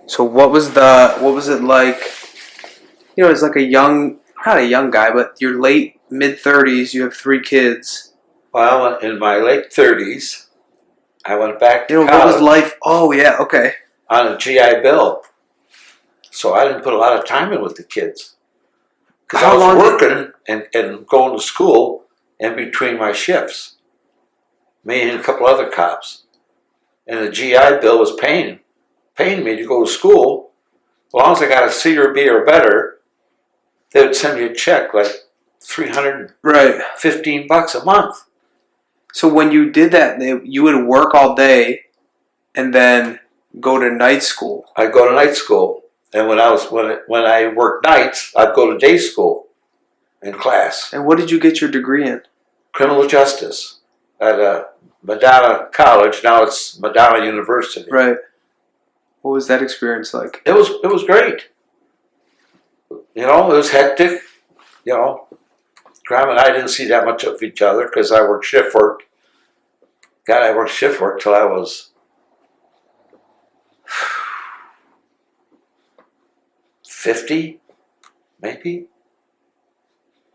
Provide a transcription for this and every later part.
So what was it like? It's like not a young guy, but you're late mid 30s. You have three kids. Well, in my late 30s, I went back to What was college life? Oh yeah, okay. on a GI Bill. So I didn't put a lot of time in with the kids. Because I How was long? working and going to school in between my shifts. Me and a couple other cops. And the GI Bill was paying me to go to school. As long as I got a C or B or better, they would send me a check like Right. $315 a month. So when you did that, you would work all day, and then go to night school. I'd go to night school. And when I worked nights, I'd go to day school in class. And what did you get your degree in? Criminal justice at Madonna College. Now it's Madonna University. Right. What was that experience like? It was great. It was hectic. Graham and I didn't see that much of each other because I worked shift work. God, I worked shift work till I was 50, maybe.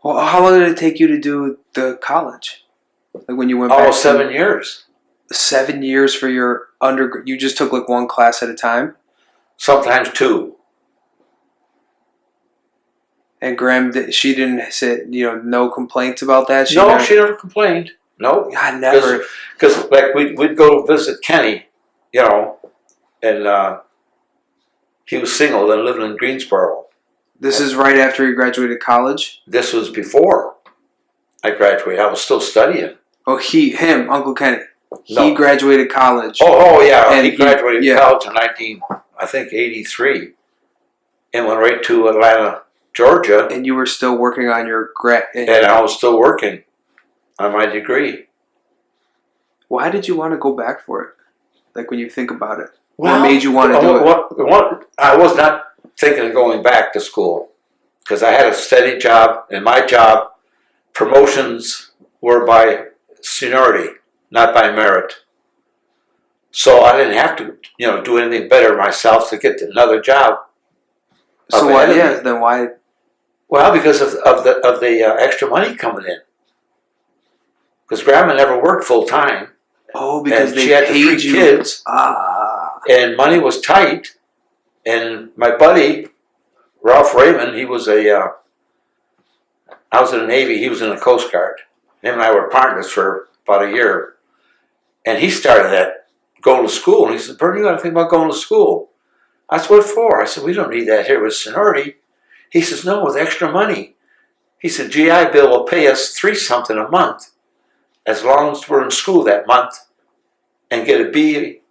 Well, how long did it take you to do the college? Like when you went back? Almost 7 years. 7 years for your undergrad. You just took like one class at a time? Sometimes two. And Graham, she didn't say, no complaints about that? She never complained. No. God, never. Because like we'd go visit Kenny, and he was single and living in Greensboro. This is right after you graduated college? This was before I graduated. I was still studying. Oh, him, Uncle Kenny. No. He graduated college. Oh yeah. And he graduated college in 1983, and went right to Atlanta, Georgia. And you were still working on your grad. And I was still working on my degree. Why did you want to go back for it? Like when you think about it. Well, what made you want to do it? I was not thinking of going back to school because I had a steady job, and my job promotions were by seniority, not by merit. So I didn't have to, do anything better myself to get another job. So why? Yeah, then why? Well, because of the extra money coming in. Because Grandma never worked full time. Oh, because she had the three kids. And money was tight. And my buddy, Ralph Raymond, I was in the Navy, he was in the Coast Guard. Him and I were partners for about a year. And he started going to school. And he said, Bernie, you got to think about going to school. I said, what for? I said, we don't need that here with seniority. He says, no, with extra money. He said, GI Bill will pay us $3-something a month as long as we're in school that month and get a B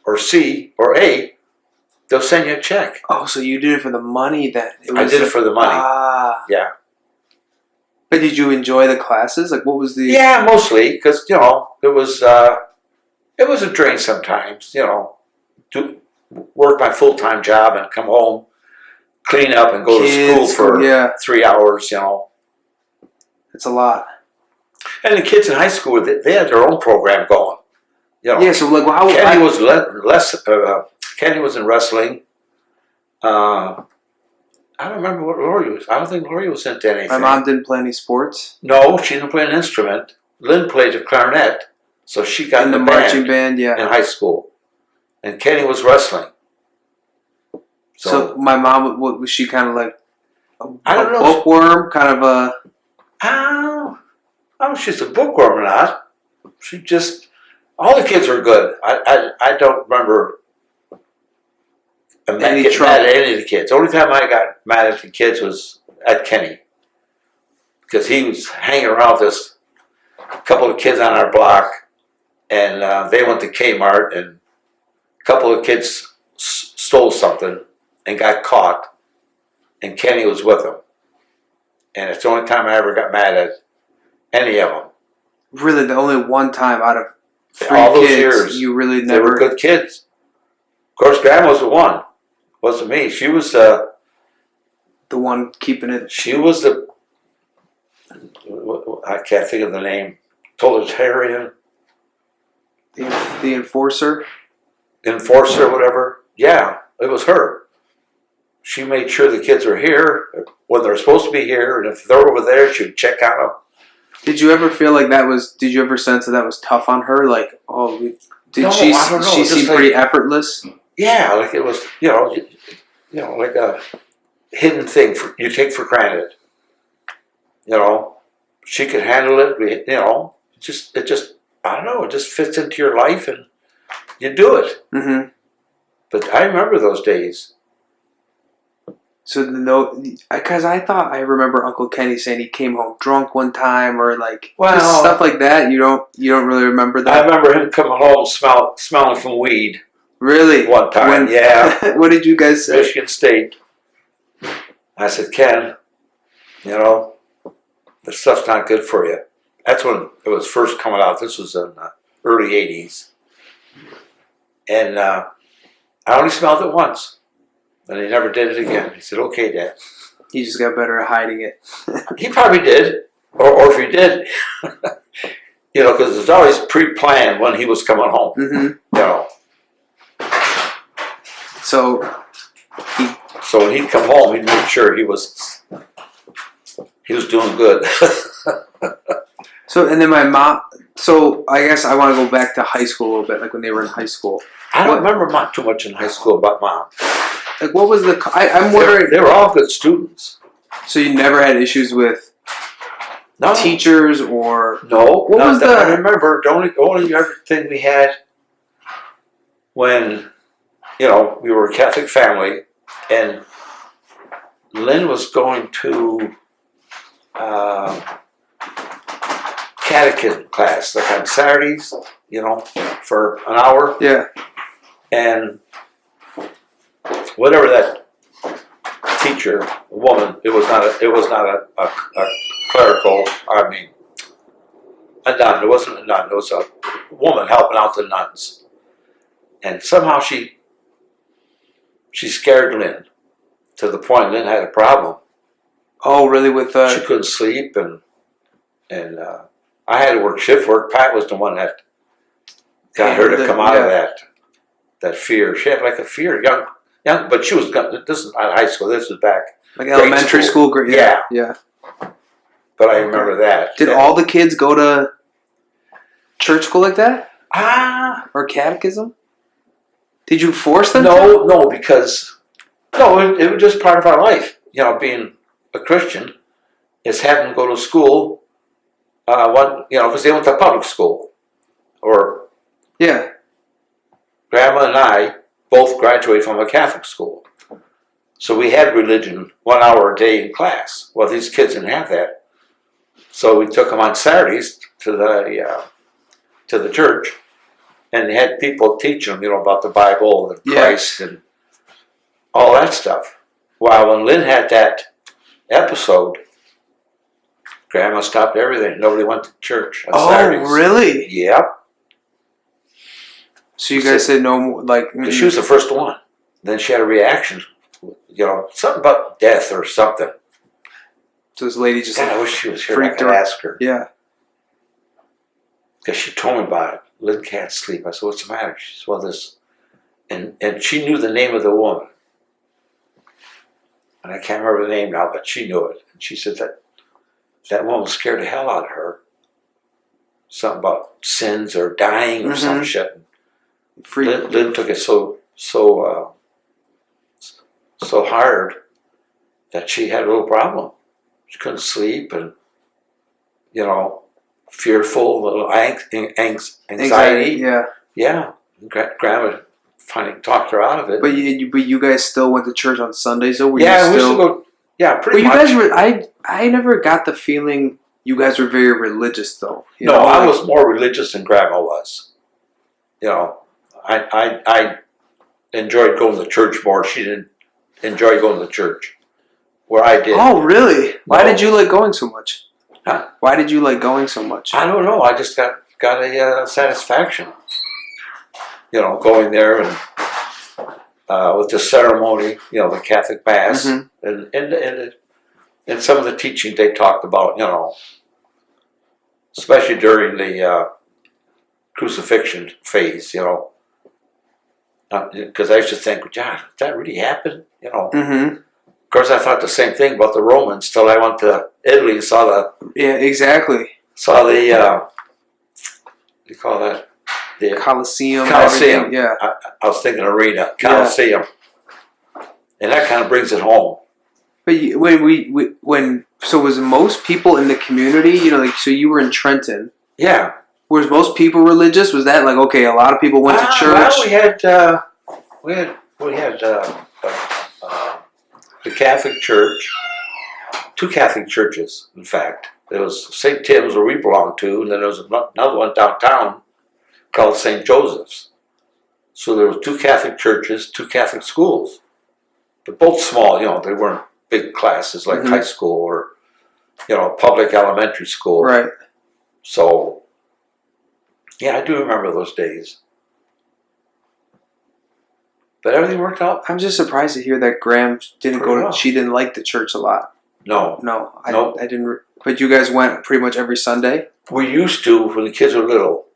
or C or A, they'll send you a check. Oh, so you did it for the money then? I did it for the money. Yeah. But did you enjoy the classes? Like, what was the... Yeah, mostly, because, it was a drain sometimes, to work my full-time job and come home, clean up, and go to school for 3 hours, It's a lot. And the kids in high school, they had their own program going. Yeah, so like, how... Kenny was Kenny was in wrestling. I don't remember what Lori was. I don't think Lori was into anything. My mom didn't play any sports? No, she didn't play an instrument. Lynn played the clarinet, so she got in the marching band, in high school. And Kenny was wrestling. So my mom, was she kind of like I don't know. bookworm? Kind of a... I don't know if she's a bookworm or not. She just... All the kids were good. I don't remember getting mad at any of the kids. The only time I got mad at the kids was at Kenny. Because he was hanging around with this couple of kids on our block. And they went to Kmart, and a couple of kids stole something and got caught. And Kenny was with them. And it's the only time I ever got mad at any of them. Really, the only one time out of all those kids, years, you really never... They were good kids. Of course, Grandma was the one. Wasn't me. She was the one keeping it. She was I can't think of the name. Totalitarian. The enforcer. Enforcer, whatever. Yeah, It was her. She made sure the kids were here when they're supposed to be here, and if they're over there, she would check on them. Did you ever feel like that was? Did you ever sense that was tough on her? Like, did No, she? I don't know. She Just seemed like, pretty effortless. yeah, like it was, like a hidden thing you take for granted. She could handle it. It just I don't know. It just fits into your life, and you do it. Mm-hmm. But I remember those days. So because I remember Uncle Kenny saying he came home drunk one time, or like just stuff like that. You don't really remember that? I remember him coming home smelling from weed. Really? One time, yeah. What did you guys say? Michigan State. I said, Ken, this stuff's not good for you. That's when it was first coming out. This was in the early 80s. And I only smelled it once. And he never did it again. He said, okay, Dad. He just got better at hiding it. He probably did. Or if he did, because it's always pre-planned when he was coming home. Mm-hmm. So when he'd come home, he'd make sure he was doing good. So, and then my mom, so I guess I want to go back to high school a little bit, like when they were in high school. I don't remember too much in high school about Mom. Like, what was I'm wondering. They were all good students. So you never had issues with teachers or? No. What was that? I remember the only other thing we had when, we were a Catholic family, and Lynn was going to catechism class, like on Saturdays, for an hour. Yeah. And whatever that teacher, woman, it was not a clerical, a nun. It wasn't a nun. It was a woman helping out the nuns. And somehow she scared Lynn to the point Lynn had a problem. Oh, really? With she couldn't sleep, and I had to work shift work. Pat was the one that got her to come out of that fear. She had like a fear, young, but she was. This is not high school. This is back like elementary school. Grade. Yeah. But I remember that. Did all the kids go to church school like that? Or catechism? Did you force them? No, because it was just part of our life. Being a Christian is having to go to school. Because they went to public school, Grandma and I both graduated from a Catholic school, so we had religion 1 hour a day in class. Well, these kids didn't have that, so we took them on Saturdays to the church, and they had people teach them, about the Bible and Christ and all that stuff. Well, when Lynn had that episode, Grandma stopped everything. Nobody went to church on Saturdays. Oh, really? Yep. So you guys said no more, like... Because she was the first one. Then she had a reaction, something about death or something. So this lady just... God, I wish she was here. I could ask her. Yeah. Because she told me about it. Lynn can't sleep. I said, what's the matter? She said, well, this... And she knew the name of the woman. And I can't remember the name now, but she knew it. And she said that woman scared the hell out of her. Something about sins or dying or some shit. Lynn took it so hard that she had a little problem. She couldn't sleep and, fearful, a little anxiety. Yeah. Yeah. Grandma finally talked her out of it. But you guys still went to church on Sundays, though? We used to go. Yeah, pretty much. But you guys were. I never got the feeling you guys were very religious, though. I was more religious than Grandma was. I enjoyed going to church more. She didn't enjoy going to church, where I did. Oh, really? Why did you like going so much? Huh? Why did you like going so much? I don't know. I just got a satisfaction. Going there and with the ceremony, the Catholic Mass, and some of the teaching they talked about, especially during the crucifixion phase, because I used to think, God, did that really happen? You know. Mm-hmm. Of course, I thought the same thing about the Romans till I went to Italy and saw Yeah, exactly. what do you call that? The Colosseum. Colosseum. Everything. Yeah. I was thinking arena, Colosseum, and that kind of brings it home. But so was most people in the community, you know, like, so you were in Trenton. Yeah. Was most people religious? Was that like, okay, a lot of people went to church? Well, we had the Catholic Church, two Catholic churches, in fact. There was St. Tim's where we belonged to, and then there was another one downtown called St. Joseph's. So there were two Catholic churches, two Catholic schools, but both small. You know, they weren't big classes like high school or, you know, public elementary school. Right. So, yeah, I do remember those days. But everything worked out. I'm just surprised to hear that Graham didn't Pretty go to. well. She didn't like the church a lot. No. I didn't. But you guys went pretty much every Sunday. We used to when the kids were little.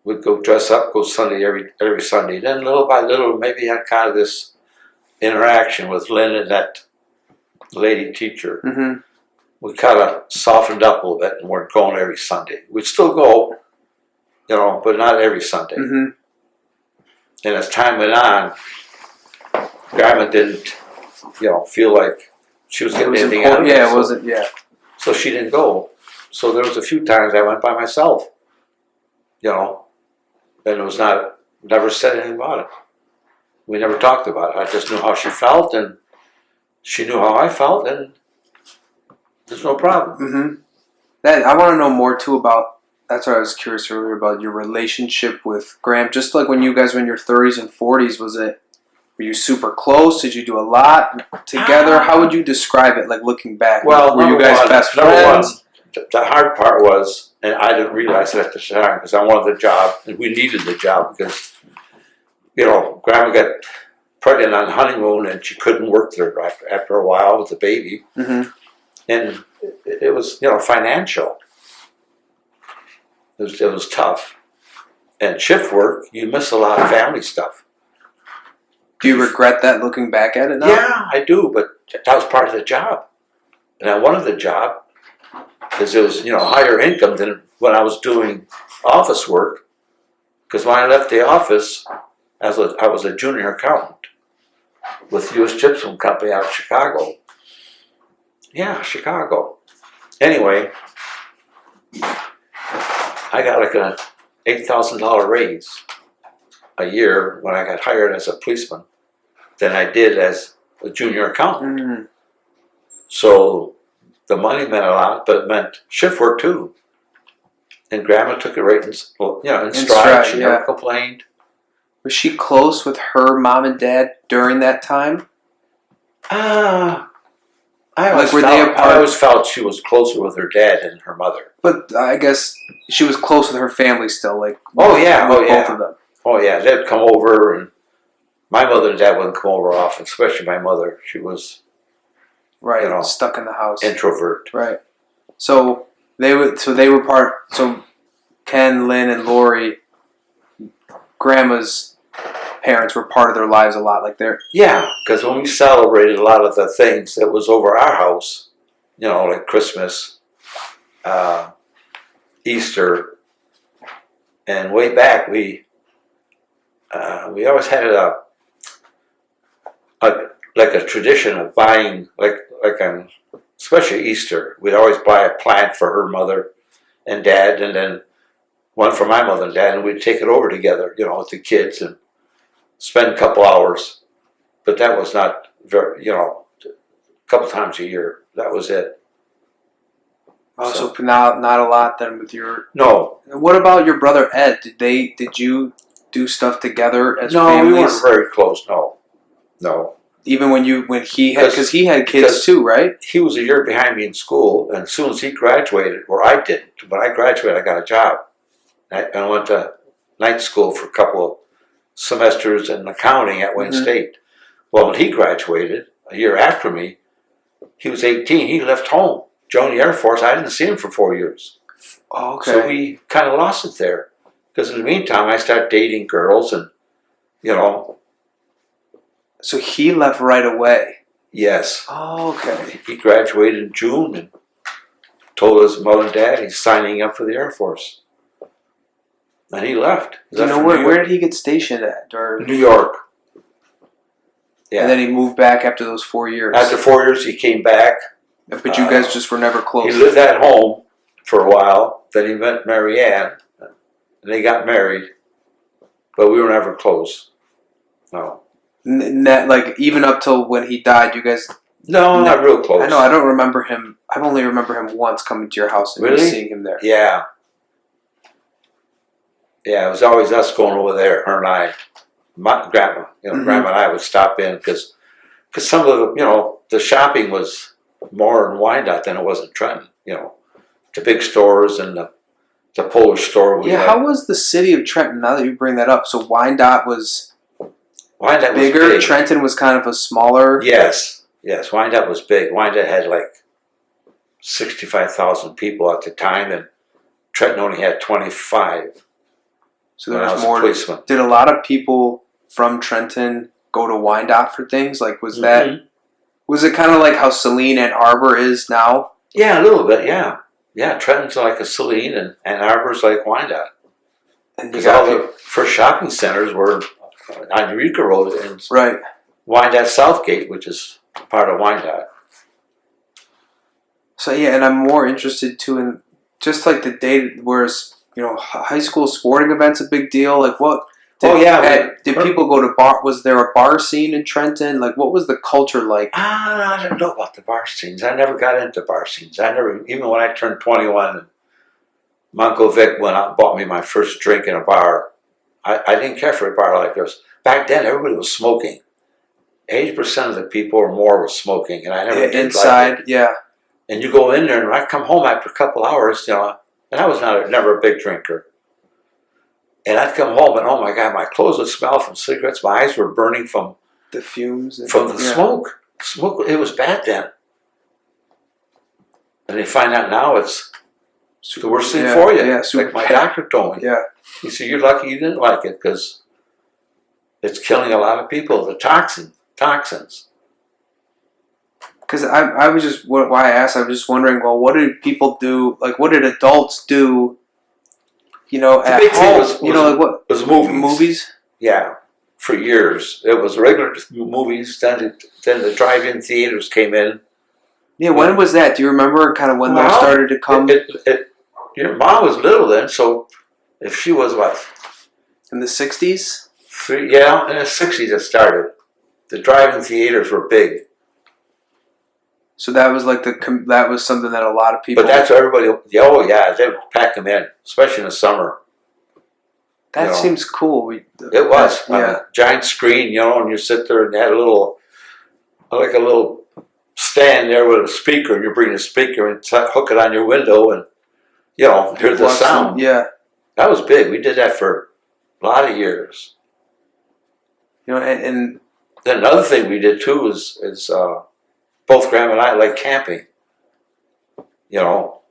We'd go dress up, go Sunday every Sunday. Then little by little, maybe had kind of this interaction with Lynn and that lady teacher. Mm-hmm. We kind of softened up a little bit and weren't going every Sunday. We'd still go, you know, but not every Sunday. Mm-hmm. And as time went on, Grandma didn't, you know, feel like she was getting anything out of it. Yeah, it wasn't. Yeah. So she didn't go. So there was a few times I went by myself, you know, and it was never said anything about it. We never talked about it. I just knew how she felt, and she knew how I felt, and there's no problem. Mm-hmm. I want to know more too about. That's what I was curious earlier about your relationship with Graham. Just like when you guys were in your 30s and 40s, were you super close? Did you do a lot together? How would you describe it? Like looking back, well, were you guys best friends? The hard part was, and I didn't realize it at the time because I wanted the job, and we needed the job because, you know, Grandma got pregnant on honeymoon and she couldn't work there after a while with the baby, Mm-hmm. and it was, you know, financial. It was tough, and shift work, you miss a lot of family stuff. Do you regret that looking back at it now? Yeah, I do, but that was part of the job, and I wanted the job because it was, you know, higher income than when I was doing office work. Because when I left the office, I was a junior accountant with U.S. Gypsum Company out of Chicago. Yeah, Chicago. Anyway, I got like an $8,000 raise a year when I got hired as a policeman than I did as a junior accountant. Mm-hmm. So the money meant a lot, but it meant shift work too. And Grandma took it right in stride. She never complained. Was she close with her mom and dad during that time? I always felt she was closer with her dad than her mother. But I guess she was close with her family still. Like both of them. Oh yeah, they'd come over, and my mother and dad wouldn't come over often, especially my mother. She was right, you know, stuck in the house, introvert. Right. So they were part. So Ken, Lynn, and Lori, Grandma's parents were part of their lives a lot. Like because when we celebrated a lot of the things that was over our house, you know, like Christmas, Easter, and way back we always had a tradition of buying especially Easter, we'd always buy a plant for her mother and dad, and then one for my mother and dad, and we'd take it over together, you know, with the kids and spend a couple hours. But that was not very, you know, a couple times a year. That was it. Oh, so not a lot then with your. No. What about your brother Ed? Did you do stuff together as families? No, we weren't very close. No. Even when he had, because he had kids too, right? He was a year behind me in school, and as soon as he graduated, or I didn't. When I graduated, I got a job. I went to night school for a couple of semesters in accounting at Wayne State. Well, when he graduated, a year after me, he was 18. He left home, joined the Air Force. I didn't see him for 4 years. Oh, okay. So we kind of lost it there. Because in the meantime, I started dating girls, and, you know, So he left right away. Yes. Oh, okay. He graduated in June and told his mother and dad he's signing up for the Air Force. And he left. Do you know where did he get stationed at? Or New York. Yeah. And then he moved back after those 4 years. After 4 years, he came back. But you guys just were never close. He lived at home for a while. Then he met Marianne, and they got married. But we were never close. No. Like even up till when he died, you guys. No, not real close. I know. I don't remember him. I only remember him once coming to your house and really? Seeing him there. Yeah. Yeah, it was always us going over there, her and I. My grandma, Grandma and I would stop in because some of the, the shopping was more in Wyandotte than it was in Trenton. The big stores and the Polish store. How was the city of Trenton? Now that you bring that up, so Wyandotte was bigger. Big. Trenton was kind of a smaller. Yes, Wyandotte was big. Wyandotte had like 65,000 people at the time, and Trenton only had 25. So there was more. Policeman. Did a lot of people from Trenton go to Wyandotte for things? Like, was that? Was it kind of like how Saline Ann Arbor is now? Yeah, a little bit. Yeah. Trenton's like a Saline, and Ann Arbor's like Wyandotte. Because all the first shopping centers were on Eureka Road and Wyandotte Southgate, which is part of Wyandotte. So and I'm more interested too in just like the day, whereas high school sporting events a big deal. Like what? Did people go to bar? Was there a bar scene in Trenton? Like what was the culture like? I don't know about the bar scenes. I never got into bar scenes. Even when I turned 21, and my Uncle Vic went out and bought me my first drink in a bar. I didn't care for a bar like this. Back then, everybody was smoking. 80% of the people or more were smoking, and I never did inside. Like it. And you go in there, and I come home after a couple hours, and I was never a big drinker. And I'd come home, and oh my God, my clothes would smell from cigarettes. My eyes were burning from the fumes, from the smoke. Smoke, it was bad then. And they find out now it's the worst thing for you. Yeah, like my doctor told me. Yeah. He said, you're lucky you didn't like it because it's killing a lot of people. The toxins. Because I was just, why I asked, I was just wondering, well, what did people do? Like, what did adults do? At home. Like what? It was movies. Movies? Yeah, for years. It was regular movies. Then the drive-in theaters came in. Yeah, when was that? Do you remember kind of when those started to come? Your mom was little then, so if she was what? In the 60s? In the 60s it started. The drive-in theaters were big. So that was like that was something that a lot of people. But that's what everybody. Oh yeah, they would pack them in, especially in the summer. That seems cool. It was on a giant screen, and you sit there and they had a little stand there with a speaker, and you bring a speaker and hook it on your window, and hear the sound. Yeah, that was big. We did that for a lot of years. And then another thing we did too is both Graham and I like camping. Well,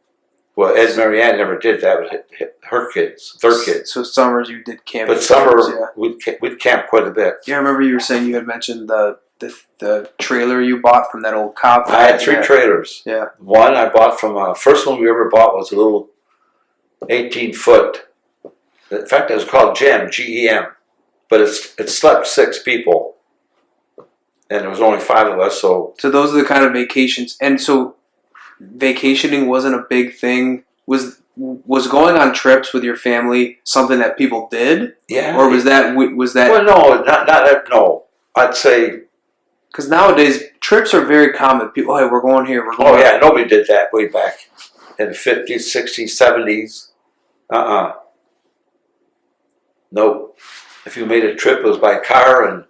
Ed and Marianne never did that with her kids, their kids. So summers you did camping. But summer we'd camp quite a bit. Yeah, I remember you were saying you had mentioned the trailer you bought from that old cop. I had 3 trailers. Yeah. One I bought from first one we ever bought was a little 18-foot. In fact, it was called GEM, G-E-M, but it slept 6 people. And there was only 5 of us, so those are the kind of vacations. And so vacationing wasn't a big thing. Was going on trips with your family something that people did? Yeah. Or was that? Well, no, no. I'd say because nowadays trips are very common. People, hey, we're going here. We're going. Oh yeah, nobody did that way back in the 50s, 60s, 70s. Nope. If you made a trip, it was by car and.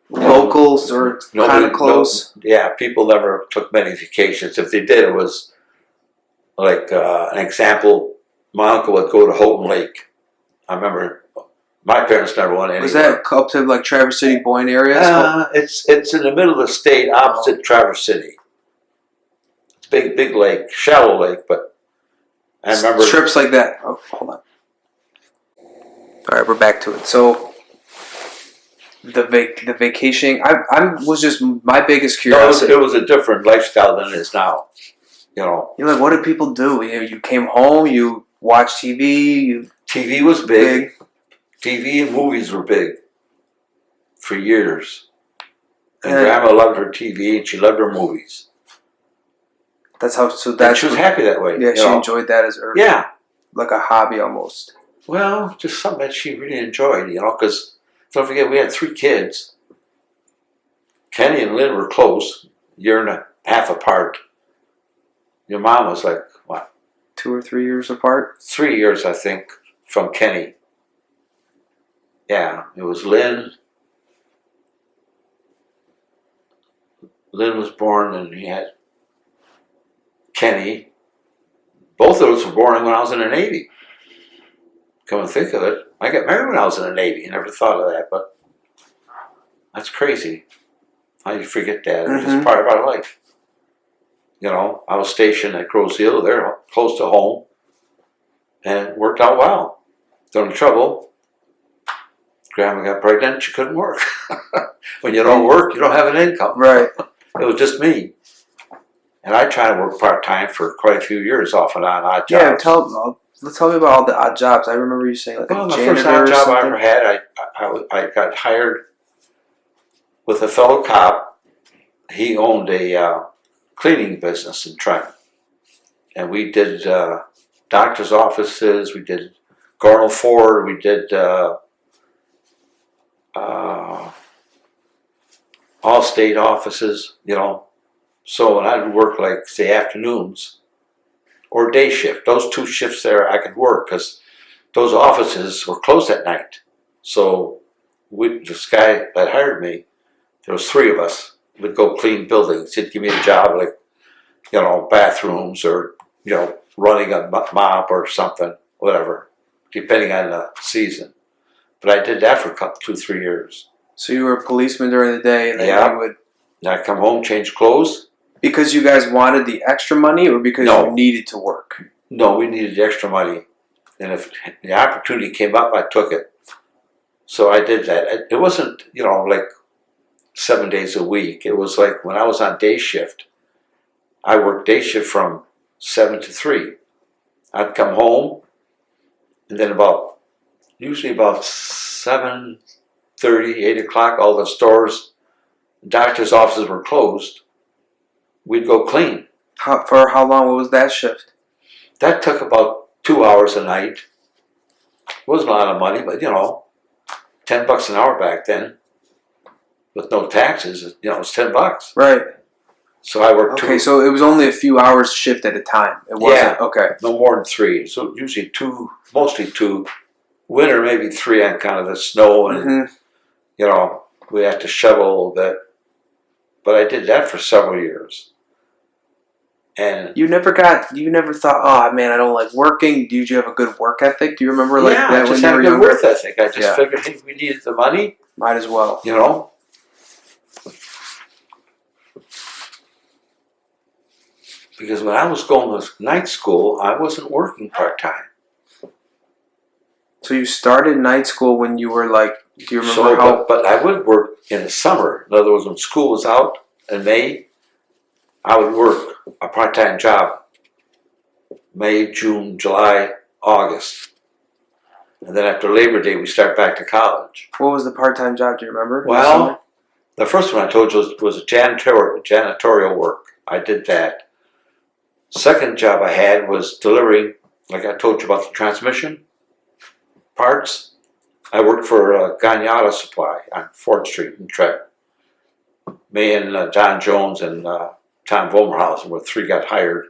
Locals or kind of close. People never took many vacations. If they did, it was like an example. My uncle would go to Houghton Lake. I remember my parents never went anywhere. Was that up to like Traverse City, Boyne area? It's in the middle of the state, opposite Traverse City. It's a big lake, shallow lake, but I remember trips like that. Oh, hold on. All right, we're back to it. So. the vacation. I was just my biggest No, curiosity. it was a different lifestyle than it is now. You know, You're like, what do people do? You came home, you watched TV, you TV was big. TV and movies were big for years. And Grandma loved her TV and she loved her movies. That's how. So And that's she was happy that way. yeah. you She know? enjoyed that as early, Yeah. like a hobby almost. Well, just something that she really enjoyed, because don't forget we had 3 kids. Kenny and Lynn were close, a year and a half apart. Your mom was like, what? 2 or 3 years apart. 3 years, I think, from Kenny. Yeah, it was Lynn. Lynn was born and he had Kenny. Both of us were born when I was in the Navy. Come and think of it, I got married when I was in the Navy. I never thought of that, but that's crazy. How you forget that? It's just part of our life. I was stationed at Crow's Hill. They're close to home, and it worked out well. The only trouble, Grandma got pregnant. She couldn't work. When you don't work, you don't have an income. Right. It was just me, and I tried to work part time for quite a few years, off and on, odd jobs. Yeah. Tell me about all the odd jobs. I remember you saying like Well, a the janitor first odd or job I something. ever had, I got hired with a fellow cop. He owned a cleaning business in Trenton, and we did doctor's offices. We did Garnell Ford. We did all state offices. So when I'd work like say afternoons or day shift, those 2 shifts there I could work because those offices were closed at night. So this guy that hired me, there was 3 of us, would go clean buildings. He'd give me a job like, bathrooms or, running a mop or something, whatever, depending on the season. But I did that for 2-3 years. So you were a policeman during the day, and then you would. And I'd come home, change clothes. Because you guys wanted the extra money, or because you needed to work? No, we needed the extra money. And if the opportunity came up, I took it. So I did that. It wasn't, like 7 days a week. It was like when I was on day shift, I worked day shift from 7 to 3. I'd come home, and then usually about 7:30, 8 o'clock, all the stores, doctor's offices were closed. We'd go clean. For how long was that shift? That took about 2 hours a night. It wasn't a lot of money, but $10 an hour back then, with no taxes. It was $10. Right. So I worked 2. Okay, so it was only a few hours shift at a time. It wasn't okay. No more than 3. So usually 2, mostly 2. Winter maybe 3 on kind of the snow and we had to shovel a little bit. But I did that for several years. And you never thought, oh man, I don't like working. Did you have a good work ethic? Do you remember that I just when had you were a good younger? work ethic. I just figured, hey, we needed the money. Might as well. Because when I was going to night school, I wasn't working part-time. So you started night school when you were like, do you remember how? But I would work in the summer. In other words, when school was out in May, I would work a part-time job. May, June, July, August. And then after Labor Day, we start back to college. What was the part-time job? Do you remember? Well, the first one I told you was a janitorial work. I did that. Second job I had was delivering, like I told you about the transmission parts. I worked for Gagnata Supply on 4th Street in Trenton. Me and John Jones and Tom Vomerhausen were 3 got hired.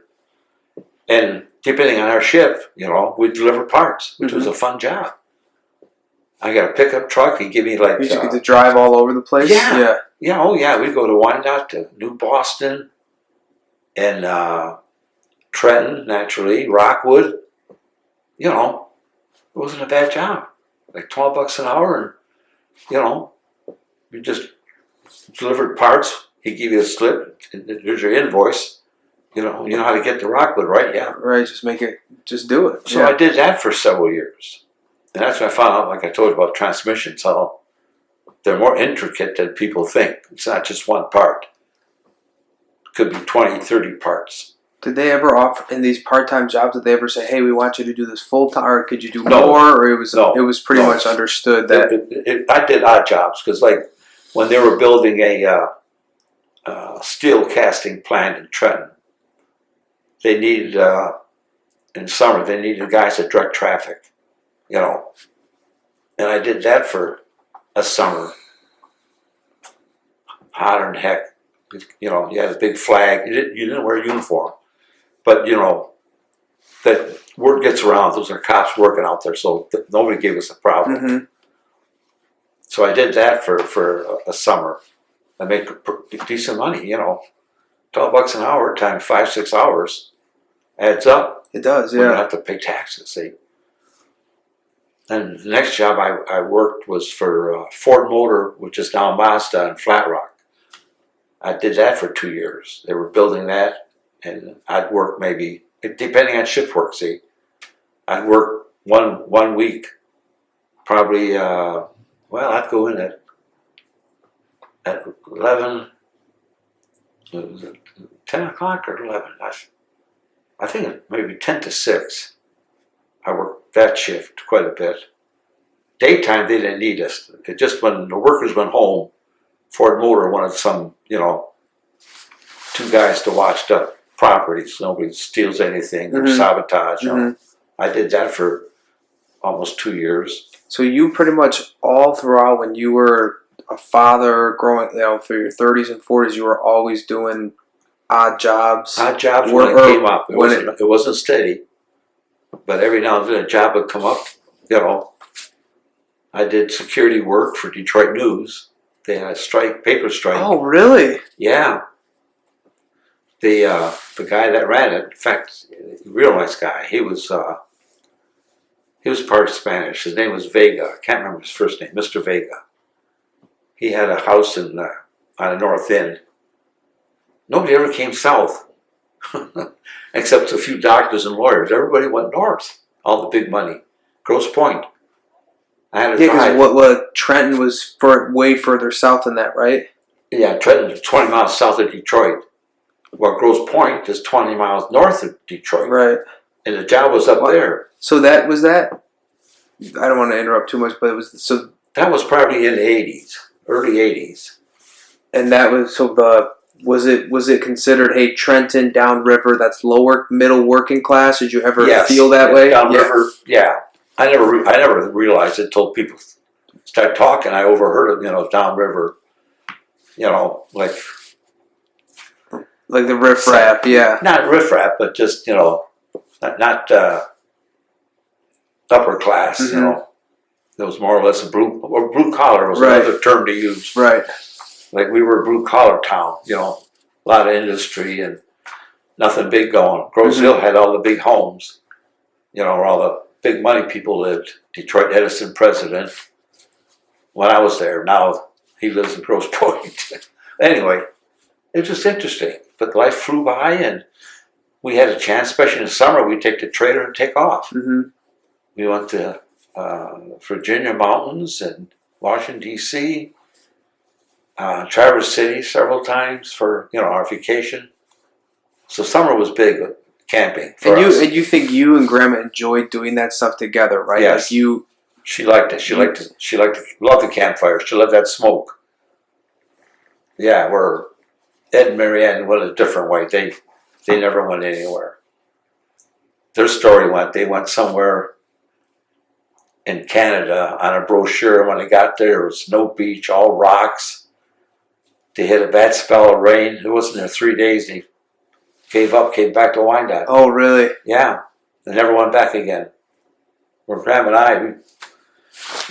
And depending on our shift, we'd deliver parts, which was a fun job. I got a pickup truck. He'd give me like... You get to drive all over the place? Yeah. Oh yeah, we'd go to Wyandotte, to New Boston, and Trenton, naturally, Rockwood. It wasn't a bad job. Like $12 an hour, and you just delivered parts. He'd give you a slip. And here's your invoice. You know how to get to Rockwood, right? Yeah. Right. Just do it. So I did that for several years, and that's when I found out, like I told you about transmissions, how they're more intricate than people think. It's not just one part. It could be 20, 30 parts. Did they ever offer in these part-time jobs? Did they ever say, "Hey, we want you to do this full-time," or could you do No. more? Or it was No. it was pretty No. much understood that I did odd jobs because, like, when they were building a steel casting plant in Trenton, they needed in summer they needed guys to direct traffic, you know, and I did that for a summer. Hotter than heck, you know. You had a big flag. You didn't wear a uniform, but you know that word gets around. Those are cops working out there, so nobody gave us a problem. Mm-hmm. So I did that for a summer. I make decent money, you know, $12 an hour times 5-6 hours adds up. It does, You don't yeah. have to pay taxes. See. And the next job I worked was for Ford Motor, which is now Mazda in Flat Rock. I did that for 2 years. They were building that, and I'd work maybe, depending on shift work, see, I'd work one week, probably, I'd go in at 11, 10 o'clock or 11. I think it maybe 10 to 6. I worked that shift quite a bit. Daytime, they didn't need us. It just when the workers went home, Ford Motor wanted some, you know, 2 guys to watch the properties. Nobody steals anything or sabotage. You know. I did that for almost 2 years. So you pretty much all throughout when you were a father growing, you know, through your 30s and 40s, you were always doing odd jobs. Odd jobs when it came up. It wasn't steady, but every now and then a job would come up. You know, I did security work for Detroit News. They had a strike, paper strike. Oh, really? Yeah. The guy that ran it, in fact, a real nice guy. He was part Spanish. His name was Vega. I can't remember his first name. Mr. Vega. He had a house on the north end. Nobody ever came south, except a few doctors and lawyers. Everybody went north. All the big money. Grosse Pointe. I had a drive. Because what Trenton was way further south than that, right? Yeah, Trenton is 20 miles south of Detroit. Well, Grosse Pointe is 20 miles north of Detroit. Right. And the job was up there. So that was that. I don't want to interrupt too much, but it was so. That was probably in the 80s, early 80s. And that was so was it considered, hey, Trenton downriver, that's lower middle working class? Did you ever feel that way? Downriver, yeah. I never realized it until people started talking. I overheard it, you know, downriver, you know, like the riffraff, yeah. Not riffraff, but just, you know, not upper class, you know. It was more or less a blue collar was another term to use. Right. Like we were a blue collar town, you know, a lot of industry and nothing big going. Grosse Hill had all the big homes, you know, where all the big money people lived. Detroit Edison president. When I was there, now he lives in Grosse Pointe. Anyway, it was just interesting. But life flew by, and we had a chance, especially in the summer. We'd take the trailer and take off. We went to Virginia mountains and Washington D.C., Traverse City several times for, you know, our vacation. So summer was big with camping for us. And you think you and Grandma enjoyed doing that stuff together, right? Yes. Like she liked it. She loved the campfire. She loved that smoke. Yeah, where Ed and Marianne went a different way. They never went anywhere. Their story went, they went somewhere in Canada on a brochure. When they got there was no beach, all rocks. They had a bad spell of rain. It wasn't there 3 days. They gave up, came back to Wyandotte. Oh, really? Yeah. They never went back again. Where Graham and I,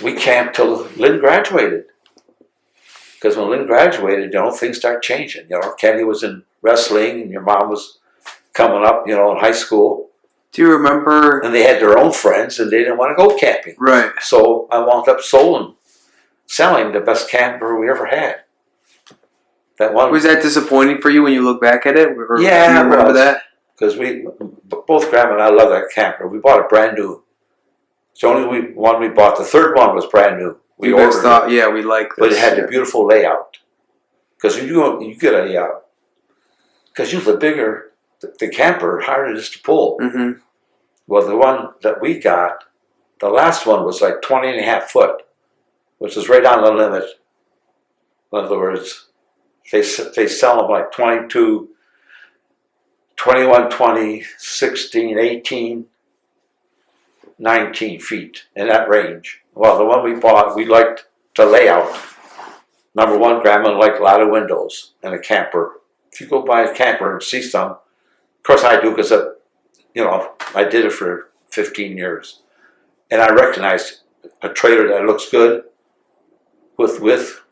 we camped till Lynn graduated. Because when Lynn graduated, you know, things start changing. You know, Kenny was in wrestling and your mom was coming up, you know, in high school. Do you remember? And they had their own friends and they didn't want to go camping. Right. So I wound up selling the best camper we ever had. That one. Was that disappointing for you when you look back at it? Yeah, do you remember that? Because both Graham and I love that camper. We bought it brand new. It's the only one we bought. The third one was brand new. We You guys ordered thought, it, yeah, we like this. but it had a beautiful layout. Because you get a, because the bigger the camper, harder it is to pull. Mm-hmm. Well, the one that we got, the last one was like 20 and a half foot, which is right on the limit. In other words, they sell them like 22, 21, 20, 16, 18, 19 feet in that range. Well, the one we bought, we liked the layout. Number one, Grandma liked a lot of windows in a camper. If you go buy a camper and see some, of course I do because I did it for 15 years. And I recognized a trailer that looks good with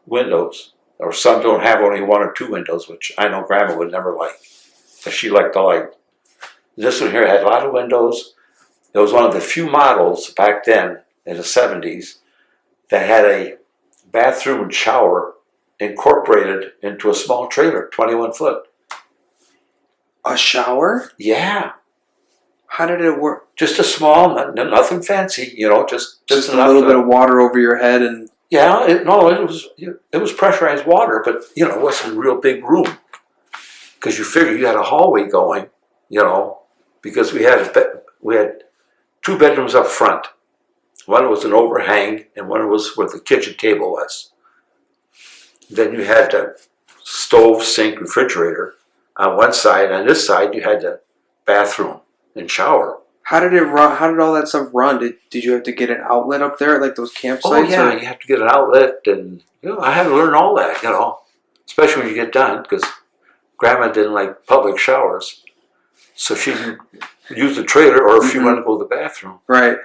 windows. Or some don't have only one or two windows, which I know Grandma would never like. Because she liked the light. This one here had a lot of windows. It was one of the few models back then in the 70s that had a bathroom and shower incorporated into a small trailer, 21 foot. A shower? Yeah. How did it work? Just a small, nothing fancy, just a little bit of water over your head and... Yeah, it was pressurized water, but, it wasn't a real big room. Because you figure you had a hallway going, because we had two bedrooms up front. One was an overhang, and one was where the kitchen table was. Then you had the stove, sink, refrigerator on one side. On this side, you had the bathroom and shower. How did it run? How did all that stuff run? Did you have to get an outlet up there, like those campsites? Oh yeah, you have to get an outlet, and I had to learn all that, especially when you get done, because Grandma didn't like public showers, so she didn't use the trailer, or if she wanted to go to the bathroom, right?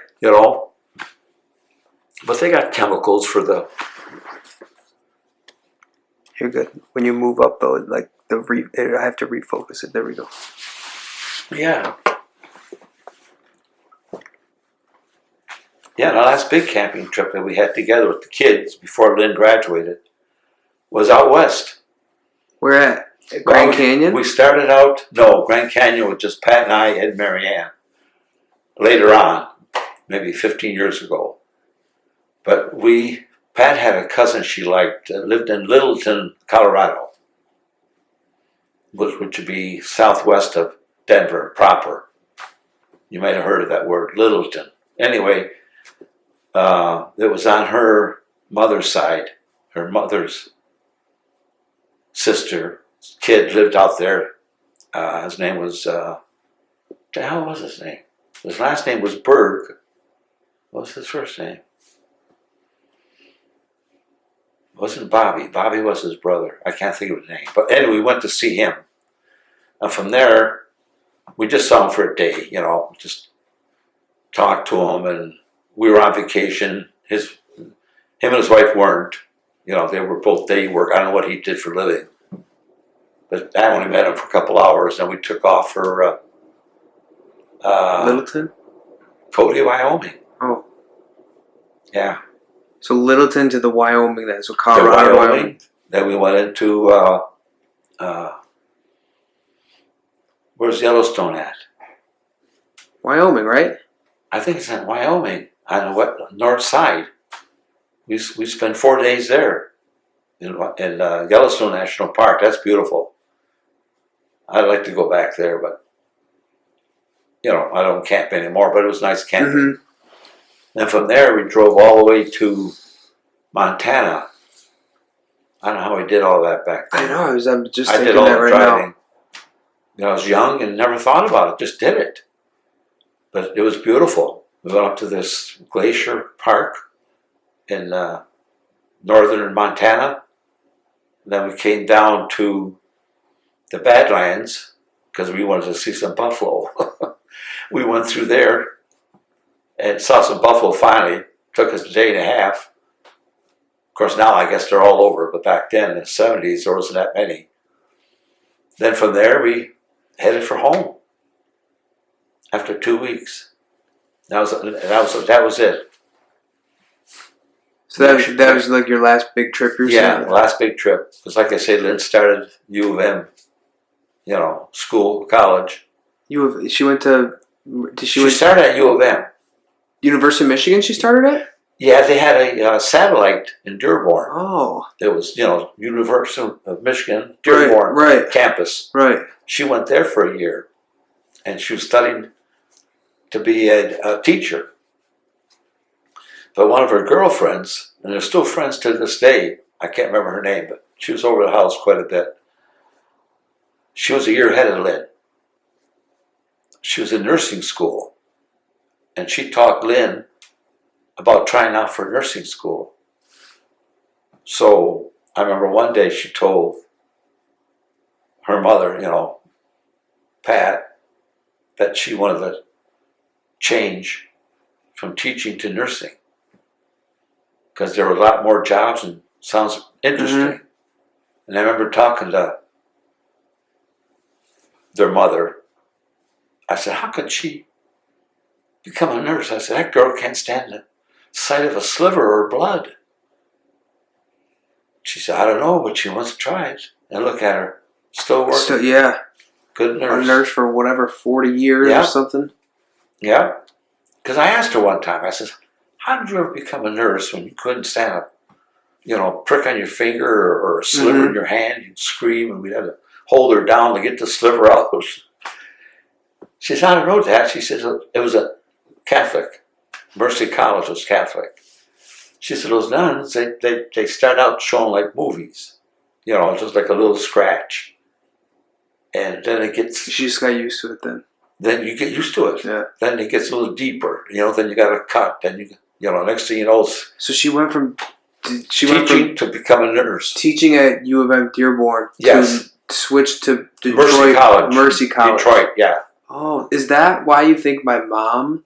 But they got chemicals for the. You're good. When you move up though, like I have to refocus it. There we go. Yeah. Yeah, the last big camping trip that we had together with the kids before Lynn graduated was out west. Where at? Grand Canyon? We started out, Grand Canyon was just Pat and I and Mary Ann. Later on, maybe 15 years ago. But Pat had a cousin she liked that lived in Littleton, Colorado, which would be southwest of Denver proper. You might have heard of that word, Littleton. Anyway, it was on her mother's side. Her mother's sister, kid lived out there. His name was, what the hell was his name? His last name was Berg. What was his first name? It wasn't Bobby. Bobby was his brother. I can't think of his name. But anyway, we went to see him. And from there, we just saw him for a day, just talked to him, and we were on vacation. Him and his wife weren't. They were both day work. I don't know what he did for a living. But I only met him for a couple hours, and we took off for Littleton? Cody, Wyoming. Oh. Yeah. So Littleton to the Wyoming then. So Colorado, Wyoming. Then we went into, where's Yellowstone at? Wyoming, right? I think it's in Wyoming, on the north side. We spent 4 days there in Yellowstone National Park. That's beautiful. I'd like to go back there, but I don't camp anymore. But it was nice camping. Mm-hmm. And from there, we drove all the way to Montana. I don't know how we did all that back then. I know. I'm just thinking that right driving. Now. I was young and never thought about it. Just did it. But it was beautiful. We went up to this glacier park in northern Montana. Then we came down to the Badlands because we wanted to see some buffalo. We went through there and saw some buffalo finally. Took us a day and a half. Of course, now I guess they're all over, but back then in the 70s, there wasn't that many. Then from there, we headed for home after 2 weeks. That was it. So that was like your last big trip you're saying? Yeah, last big trip. Because like I said, Lynn started U of M, school, college. She went to... She started at U of M. University of Michigan she started at? Yeah, they had a satellite in Dearborn. Oh, It was, University of Michigan, Dearborn right, campus. right. She went there for a year, and she was studying to be a teacher. But one of her girlfriends, and they're still friends to this day, I can't remember her name, but she was over the house quite a bit. She was a year ahead of Lynn. She was in nursing school, and she taught Lynn about trying out for nursing school. So I remember one day she told her mother, Pat, that she wanted to change from teaching to nursing because there were a lot more jobs and sounds interesting. Mm-hmm. And I remember talking to their mother. I said, how could she become a nurse? I said, that girl can't stand the sight of a sliver or blood. She said, I don't know, but she wants to try it. And look at her, still working. Yeah. Good nurse. A nurse for whatever, 40 years or something? Yeah. Because I asked her one time, I said, how did you ever become a nurse when you couldn't stand up, prick on your finger or a sliver in your hand? You'd scream and we'd have to hold her down to get the sliver out. She said, I don't know, Dad. She said, it was a Catholic. Mercy College was Catholic. She said, those nuns, they start out showing like movies, just like a little scratch. And then it gets... She just got used to it then. Then you get used to it. Yeah. Then it gets a little deeper, then you got to cut. Then next thing you know... So she went from... teaching to become a nurse. Teaching at U of M Dearborn. Yes. To switch to Detroit. Mercy College. Detroit, yeah. Oh, is that why you think my mom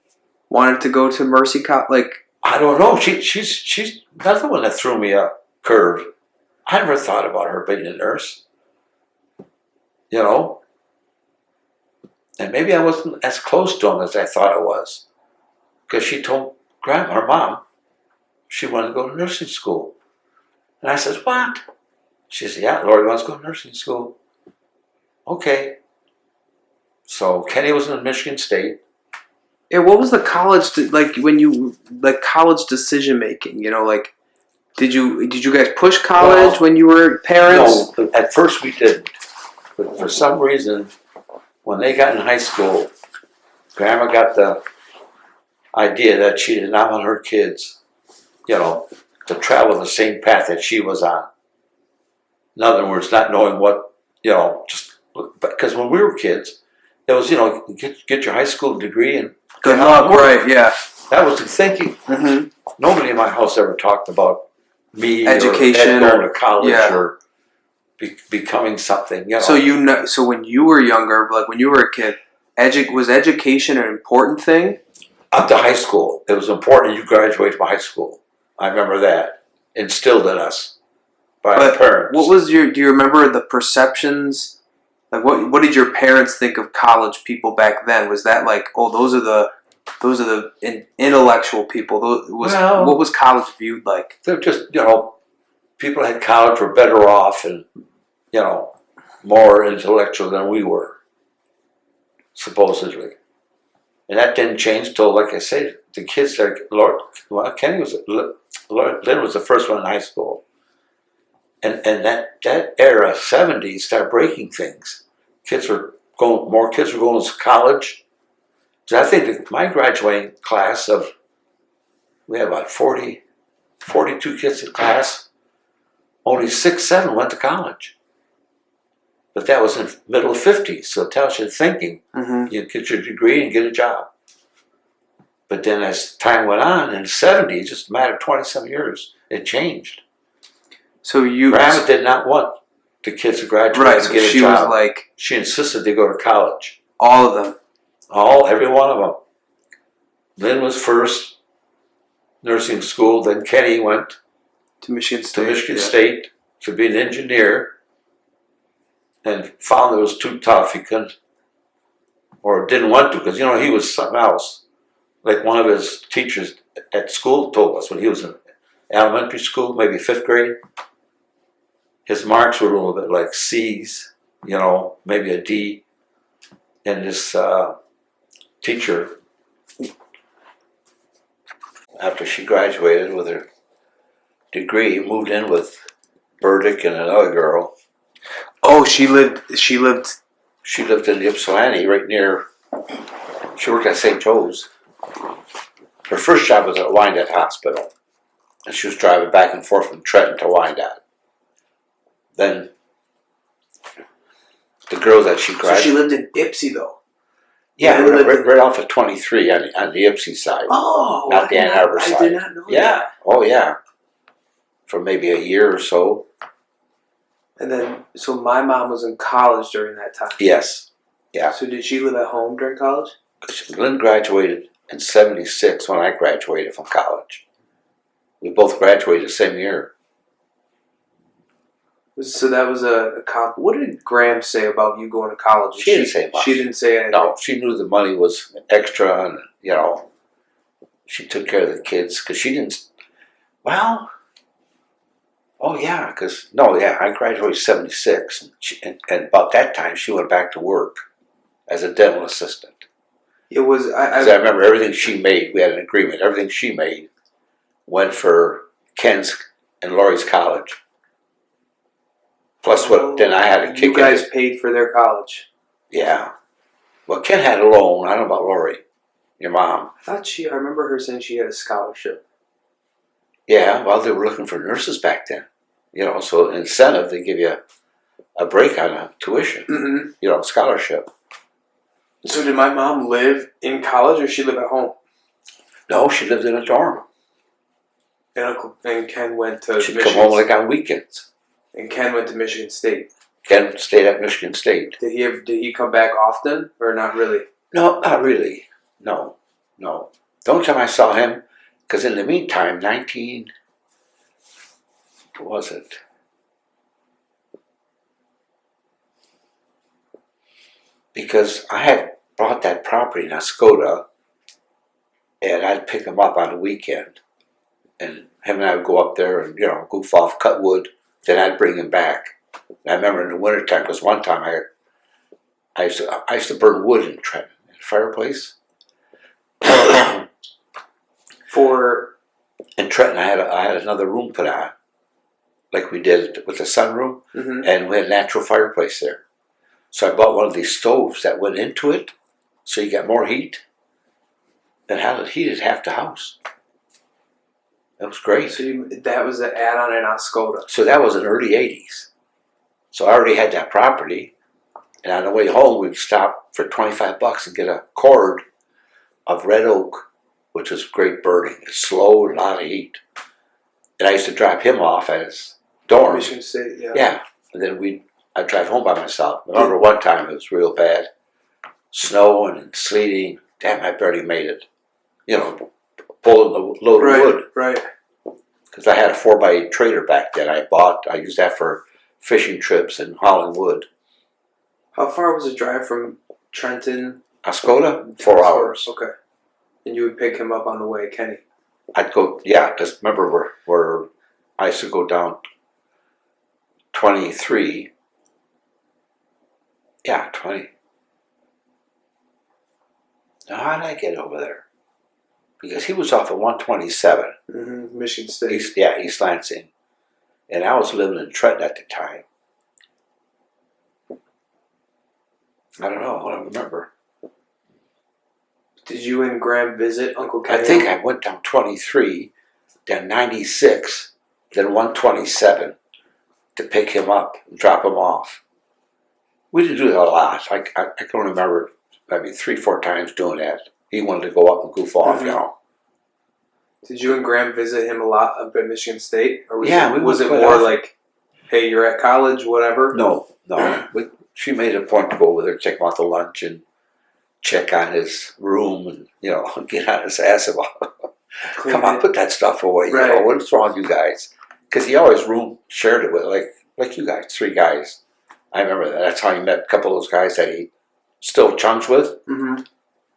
wanted to go to Mercy College? Like... I don't know. She's that's the one that threw me a curve. I never thought about her being a nurse. And maybe I wasn't as close to him as I thought I was. Because she told her mom, she wanted to go to nursing school. And I said, what? She said, yeah, Lori wants to go to nursing school. Okay. So Kenny was in Michigan State. Yeah, what was the college college decision making? Did you guys push college when you were parents? No, at first we didn't. But for some reason, when they got in high school, Grandma got the idea that she did not want her kids, to travel the same path that she was on. In other words, not knowing what, just because when we were kids, it was, get your high school degree and good luck, right? Yeah, that was the thinking. Mm-hmm. Nobody in my house ever talked about me education or going to college or becoming something. So so when you were younger, like when you were a kid, was education an important thing? Up to high school, it was important you graduate from high school. I remember that instilled in us by our parents. What was do you remember the perceptions? Like what did your parents think of college people back then? Was that like, oh, those are the intellectual people? What was college viewed like? They're just, people that had college were better off and, more intellectual than we were, supposedly. And that didn't change till, like I said, the kids that Lynn was the first one in high school. And that era, 70s, started breaking things. More kids were going to college. So I think that my graduating class we had about 42 kids in class, only 6, 7 went to college. But that was in the middle of 50s, so it tells you thinking. Mm-hmm. You get your degree and get a job. But then as time went on, in the 70s, just a matter of 27 years, it changed. So Grandma did not want the kids to graduate and get a job. She insisted they go to college. All of them? Every one of them. Lynn was first, nursing school, then Kenny went to Michigan State to be an engineer. And found it was too tough. He couldn't, or didn't want to, because, he was something else. Like one of his teachers at school told us when he was in elementary school, maybe 5th grade, his marks were a little bit like C's, maybe a D. And this teacher after she graduated with her degree, moved in with Burdick and another girl. Oh, she lived. She lived. She lived in Ypsilanti, right near. She worked at St. Joe's. Her first job was at Wyandotte Hospital, and she was driving back and forth from Trenton to Wyandotte. Then the girl that she So graduated. she lived in Ypsi though. Yeah, right off of 23 on the Ypsi side. Oh, not the Ann Arbor side. I did not know Yeah. that. Oh, yeah. For maybe a year or so. And then, so my mom was in college during that time. Yes. Yeah. So did she live at home during college? Lynn graduated in 76 when I graduated from college. We both graduated the same year. So that was a college. What did Graham say about you going to college? She didn't say much. She didn't say anything. No, she knew the money was extra, and she took care of the kids because she didn't. Well, oh yeah, I graduated 76, and about that time she went back to work as a dental assistant. It was. I remember everything she made. We had an agreement. Everything she made went for Ken's and Lori's college. Plus, then I had to kick in. You guys paid for their college. Yeah. Well, Ken had a loan. I don't know about Lori, your mom. I remember her saying she had a scholarship. Yeah, well, they were looking for nurses back then. So incentive, they give you a break on a tuition. Mm-hmm. Scholarship. So did my mom live in college or she lived at home? No, she lived in a dorm. And Ken went to She'd come home like on weekends. And Ken went to Michigan State. Ken stayed at Michigan State. Did he come back often or not really? No, not really. No. The only time I saw him, because in the meantime, what was it? Because I had bought that property in Escoda, and I'd pick him up on the weekend, and him and I would go up there and goof off, cut wood. Then I'd bring him back. And I remember in the wintertime, because one time I used to burn wood in Trenton, in a fireplace. In Trenton, I had another room put on, like we did with the sunroom, and we had a natural fireplace there. So I bought one of these stoves that went into it, so you got more heat, and how it heated half the house. That was great. So that was an add-on in Oscoda. So that was in the early 80s. So I already had that property, and on the way home, we'd stop for $25 and get a cord of red oak, which is great burning. It's slow and a lot of heat. And I used to drop him off at his dorm. Michigan State, yeah. Yeah, and then I'd drive home by myself. I remember one time it was real bad. Snowing and sleeting. Damn, I barely made it. Pulling the load of wood. Right. Because I had a 4x8 trailer back then. I used that for fishing trips and hauling wood. How far was the drive from Trenton? Oscoda? 4 hours. Okay. And you would pick him up on the way, Kenny? I'd go, yeah, because remember where I used to go down 23. Yeah, 20. Now, how did I get over there? Because he was off of 127. Michigan State. East Lansing. And I was living in Trenton at the time. I don't know, I don't remember. Did you and Graham visit Uncle Kenny? I think I went down 23, then 96, then 127 to pick him up and drop him off. We didn't do that a lot. I can remember maybe 3-4 times doing that. He wanted to go up and goof off, Did you and Graham visit him a lot up at Michigan State? Or was it more more like, hey, you're at college, whatever? No. She made a point to go over there, take him out to lunch and check on his room and, get on his ass about, come on, put that stuff away. Right. What's wrong with you guys? Because he always shared it with, like you guys, 3 guys. I remember that. That's how he met a couple of those guys that he still chums with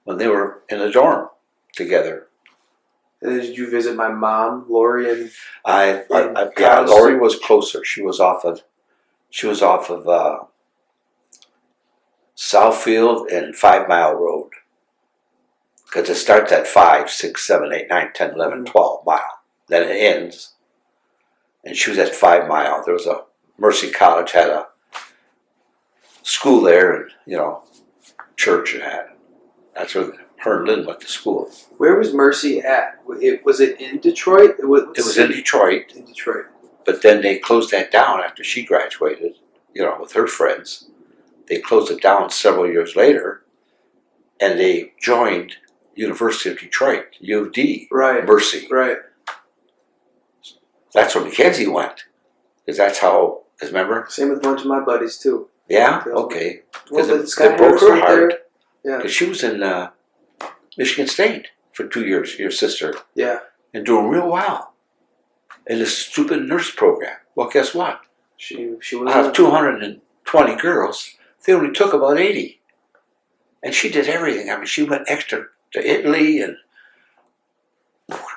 when they were in the dorm together. And did you visit my mom, Lori, and Lori was closer. She was off of Southfield and 5 Mile Road. Because it starts at 5, 6, 7, 8, 9, 10, 11, 12 mile. Then it ends. And she was at 5 Mile. There was a Mercy College had a school there, and church and that. That's where her and Lynn went to school. Where was Mercy at? Was it in Detroit? It was in Detroit. In Detroit. But then they closed that down after she graduated, with her friends. They closed it down several years later, and they joined University of Detroit, U of D, right. Mercy. Right. That's where Mackenzie went, because that's how, remember? Same with a bunch of my buddies, too. Yeah? Okay. Well, Because it broke her heart. Yeah. Because she was in Michigan State for 2 years, your sister. Yeah. And doing real well in this stupid nurse program. Well, guess what? She was out of 220 girls, they only took about 80. And she did everything. I mean, she went extra to Italy, and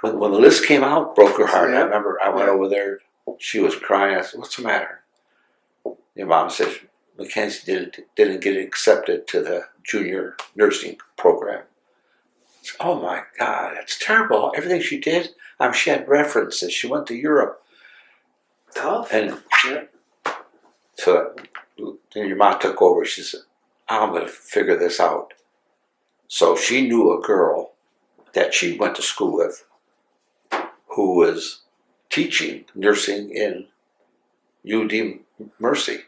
when the list came out, broke her heart. Yeah. I remember I went over there. She was crying. I said, "What's the matter?" Your mom said Mackenzie didn't get accepted to the junior nursing program. I said, "Oh my God, that's terrible. Everything she did, she had references. She went to Europe." Tough. And so then your mom took over. She said, "I'm going to figure this out." So she knew a girl that she went to school with who was teaching nursing in UD Mercy,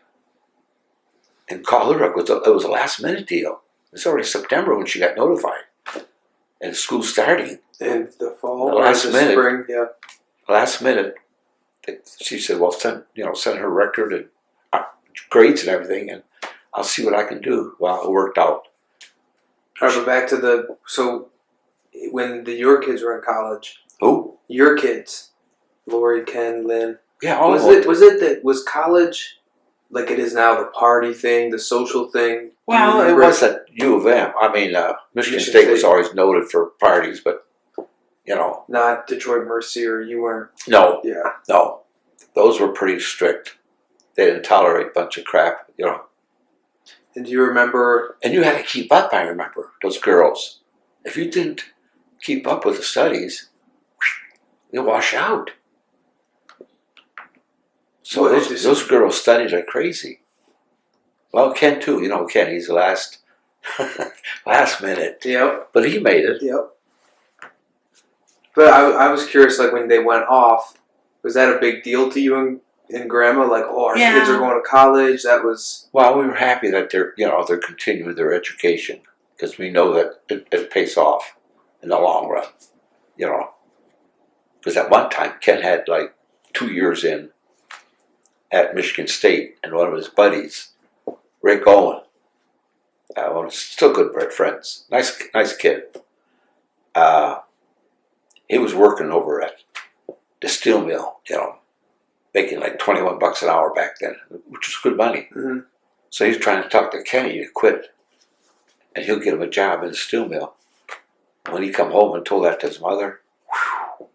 and called her up. It was a last minute deal. It's already September when she got notified, and school's starting. In the fall, The last minute, spring, yeah. Last minute, she said, "Well, send her record and grades and everything, and I'll see what I can do." Well, it worked out. All right, but back to so when your kids were in college. Who? Your kids, Lori, Ken, Lynn. Yeah, all was of it. Was college like it is now, the party thing, the social thing? Well, it was at U of M. Michigan State was always noted for parties, but not Detroit Mercy, or you weren't. No, Yeah. no, those were pretty strict. They didn't tolerate a bunch of crap, And do you remember? And you had to keep up. I remember those girls. If you didn't keep up with the studies, you wash out. So those girls studied like crazy. Well, Ken too. Ken, he's the last minute. Yep. But he made it. Yep. But I was curious, like when they went off, was that a big deal to you and Grandma? Like, oh, our kids are going to college. That was. Well, we were happy that they're continuing their education, because we know that it pays off in the long run. Because at one time Ken had like 2 years in at Michigan State, and one of his buddies, Rick Owen, still good friends, nice kid. He was working over at the steel mill, making like $21 an hour back then, which was good money. Mm-hmm. So he's trying to talk to Kenny to quit, and he'll get him a job in the steel mill. When he come home and told that to his mother, whew.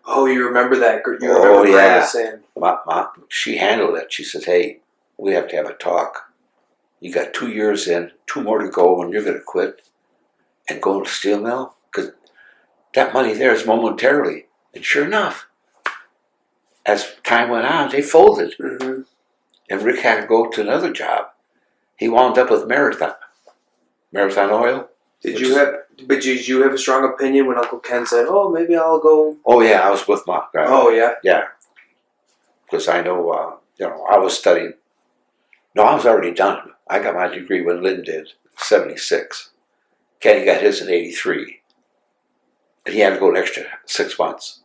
Oh, you remember that? You remember Grandma saying, she handled it. She says, "Hey, we have to have a talk. You got 2 years in, 2 more to go, and you're going to quit and go to the steel mill? Because that money there is momentarily." And sure enough, as time went on, they folded. Mm-hmm. And Rick had to go to another job. He wound up with Marathon Oil. Did you have a strong opinion when Uncle Ken said, "Oh, maybe I'll go"? Oh yeah, I was with my grandma. Oh yeah, yeah. Because I know, I was studying. No, I was already done. I got my degree when Lynn did, 76. Kenny got his in 83, and he had to go an extra 6 months.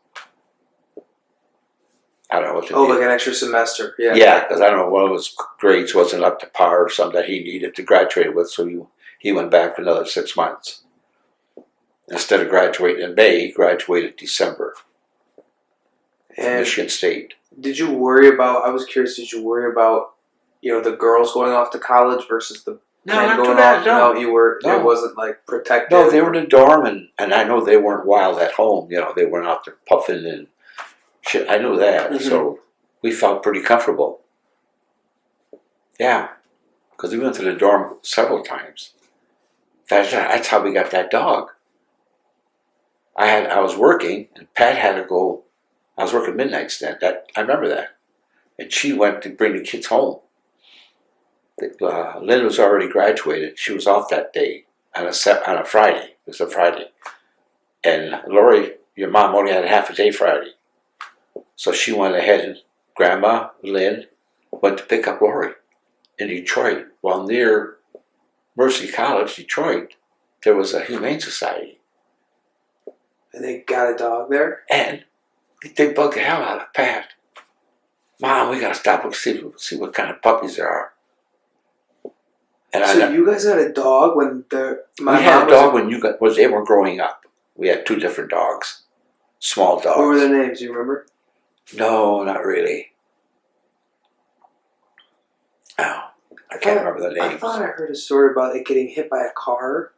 I don't know what to do. Like an extra semester. Yeah. Yeah, because I don't know, one of his grades wasn't up to par or something that he needed to graduate with, so he went back for another 6 months. Instead of graduating in May, he graduated December. And Michigan State. Did you worry about? I was curious. Did you worry about, the girls going off to college versus the men going off? No, you were. No. It wasn't like protected. No, they were in a dorm, and I know they weren't wild at home. They weren't out there puffing and shit. I knew that, mm-hmm. So we felt pretty comfortable. Yeah, because we went to the dorm several times. That's how we got that dog. I was working, and Pat had to go. I was working midnights then. That I remember that, and she went to bring the kids home. Lynn was already graduated. She was off that day on a Friday. It was a Friday, and Lori, your mom, only had a half a day Friday, so she went ahead and Grandma Lynn went to pick up Lori in Detroit. While near Mercy College, Detroit, there was a Humane Society, And they got a dog there? and they bugged the hell out of Pat. Mom, we gotta stop and see what kind of puppies there are. And So you guys had a dog when we had a dog when they were growing up. We had two different dogs, small dogs. What were their names? Do you remember? No, not really. Oh, I can't remember the names. I thought I heard a story about it getting hit by a car.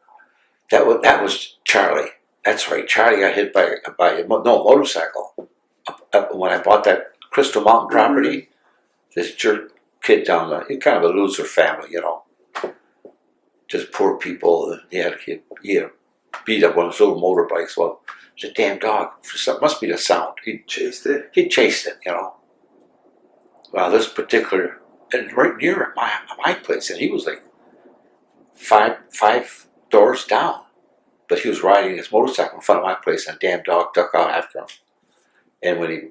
That was Charlie. That's right. Charlie got hit by a motorcycle. When I bought that Crystal Mountain property, this jerk kid down there, he's kind of a loser family, you know. Just poor people. He had beat up one of those little motorbikes. Well, it's a damn dog. Must be the sound. He Chased it. He chased it, you know. Well, this particular, and right near my place, and he was like five doors down, but he was riding his motorcycle in front of my place, and a damn dog ducked out after him. And when he,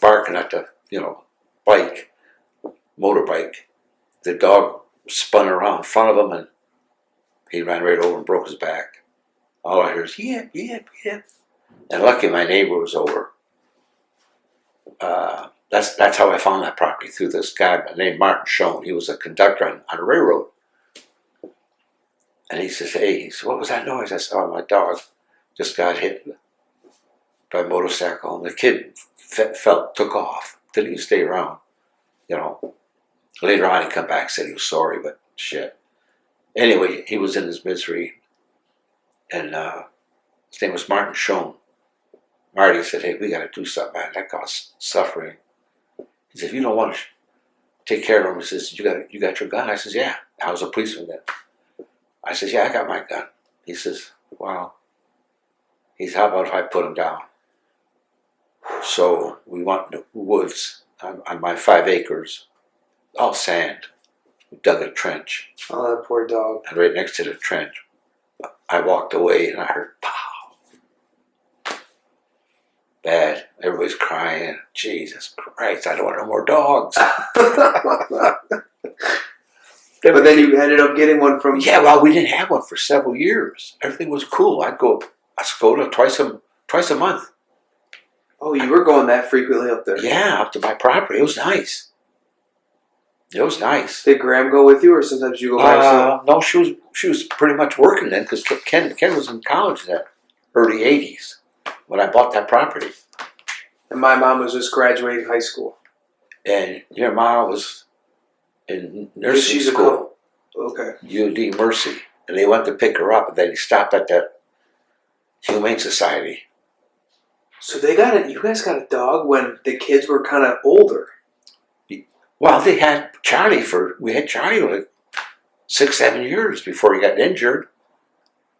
barking at the, motorbike, the dog spun around in front of him, and he ran right over and broke his back. All I hear is yip, yip, yip. And lucky my neighbor was over. That's how I found that property, through this guy named Martin Schoen. He was a conductor on a railroad. And he says, hey, what was that noise? I said, oh, my dog just got hit by a motorcycle. And the kid took off. Didn't even stay around, Later on he come back, said he was sorry, but shit. Anyway, he was in his misery. And his name was Martin Schoen. Marty said, hey, we got to do something, man. That guy's suffering. He said, if you don't want to take care of him, he says, you got your gun? I says, yeah. I was a policeman then. I says, yeah, I got my gun. He says, wow. He said, how about if I put him down? So we went in the woods on my 5 acres, all sand. We dug a trench. Oh, that poor dog. And right next to the trench, I walked away and I heard, pow. Bad. Everybody's crying. Jesus Christ, I don't want no more dogs. But then you ended up getting one from... Yeah, well, we didn't have one for several years. Everything was cool. I'd go to twice a month. Oh, you were going that frequently up there? Yeah, up to my property. It was nice. It was nice. Did Graham go with you, or sometimes you go by yourself? No, she was pretty much working then, because Ken was in college in the early 80s when I bought that property. And my mom was just graduating high school. And your mom was in nursing school. Okay. UD Mercy. And they went to pick her up, and then he stopped at that Humane Society. So you guys got a dog when the kids were kind of older. Well, we had Charlie for like 6-7 years before he got injured.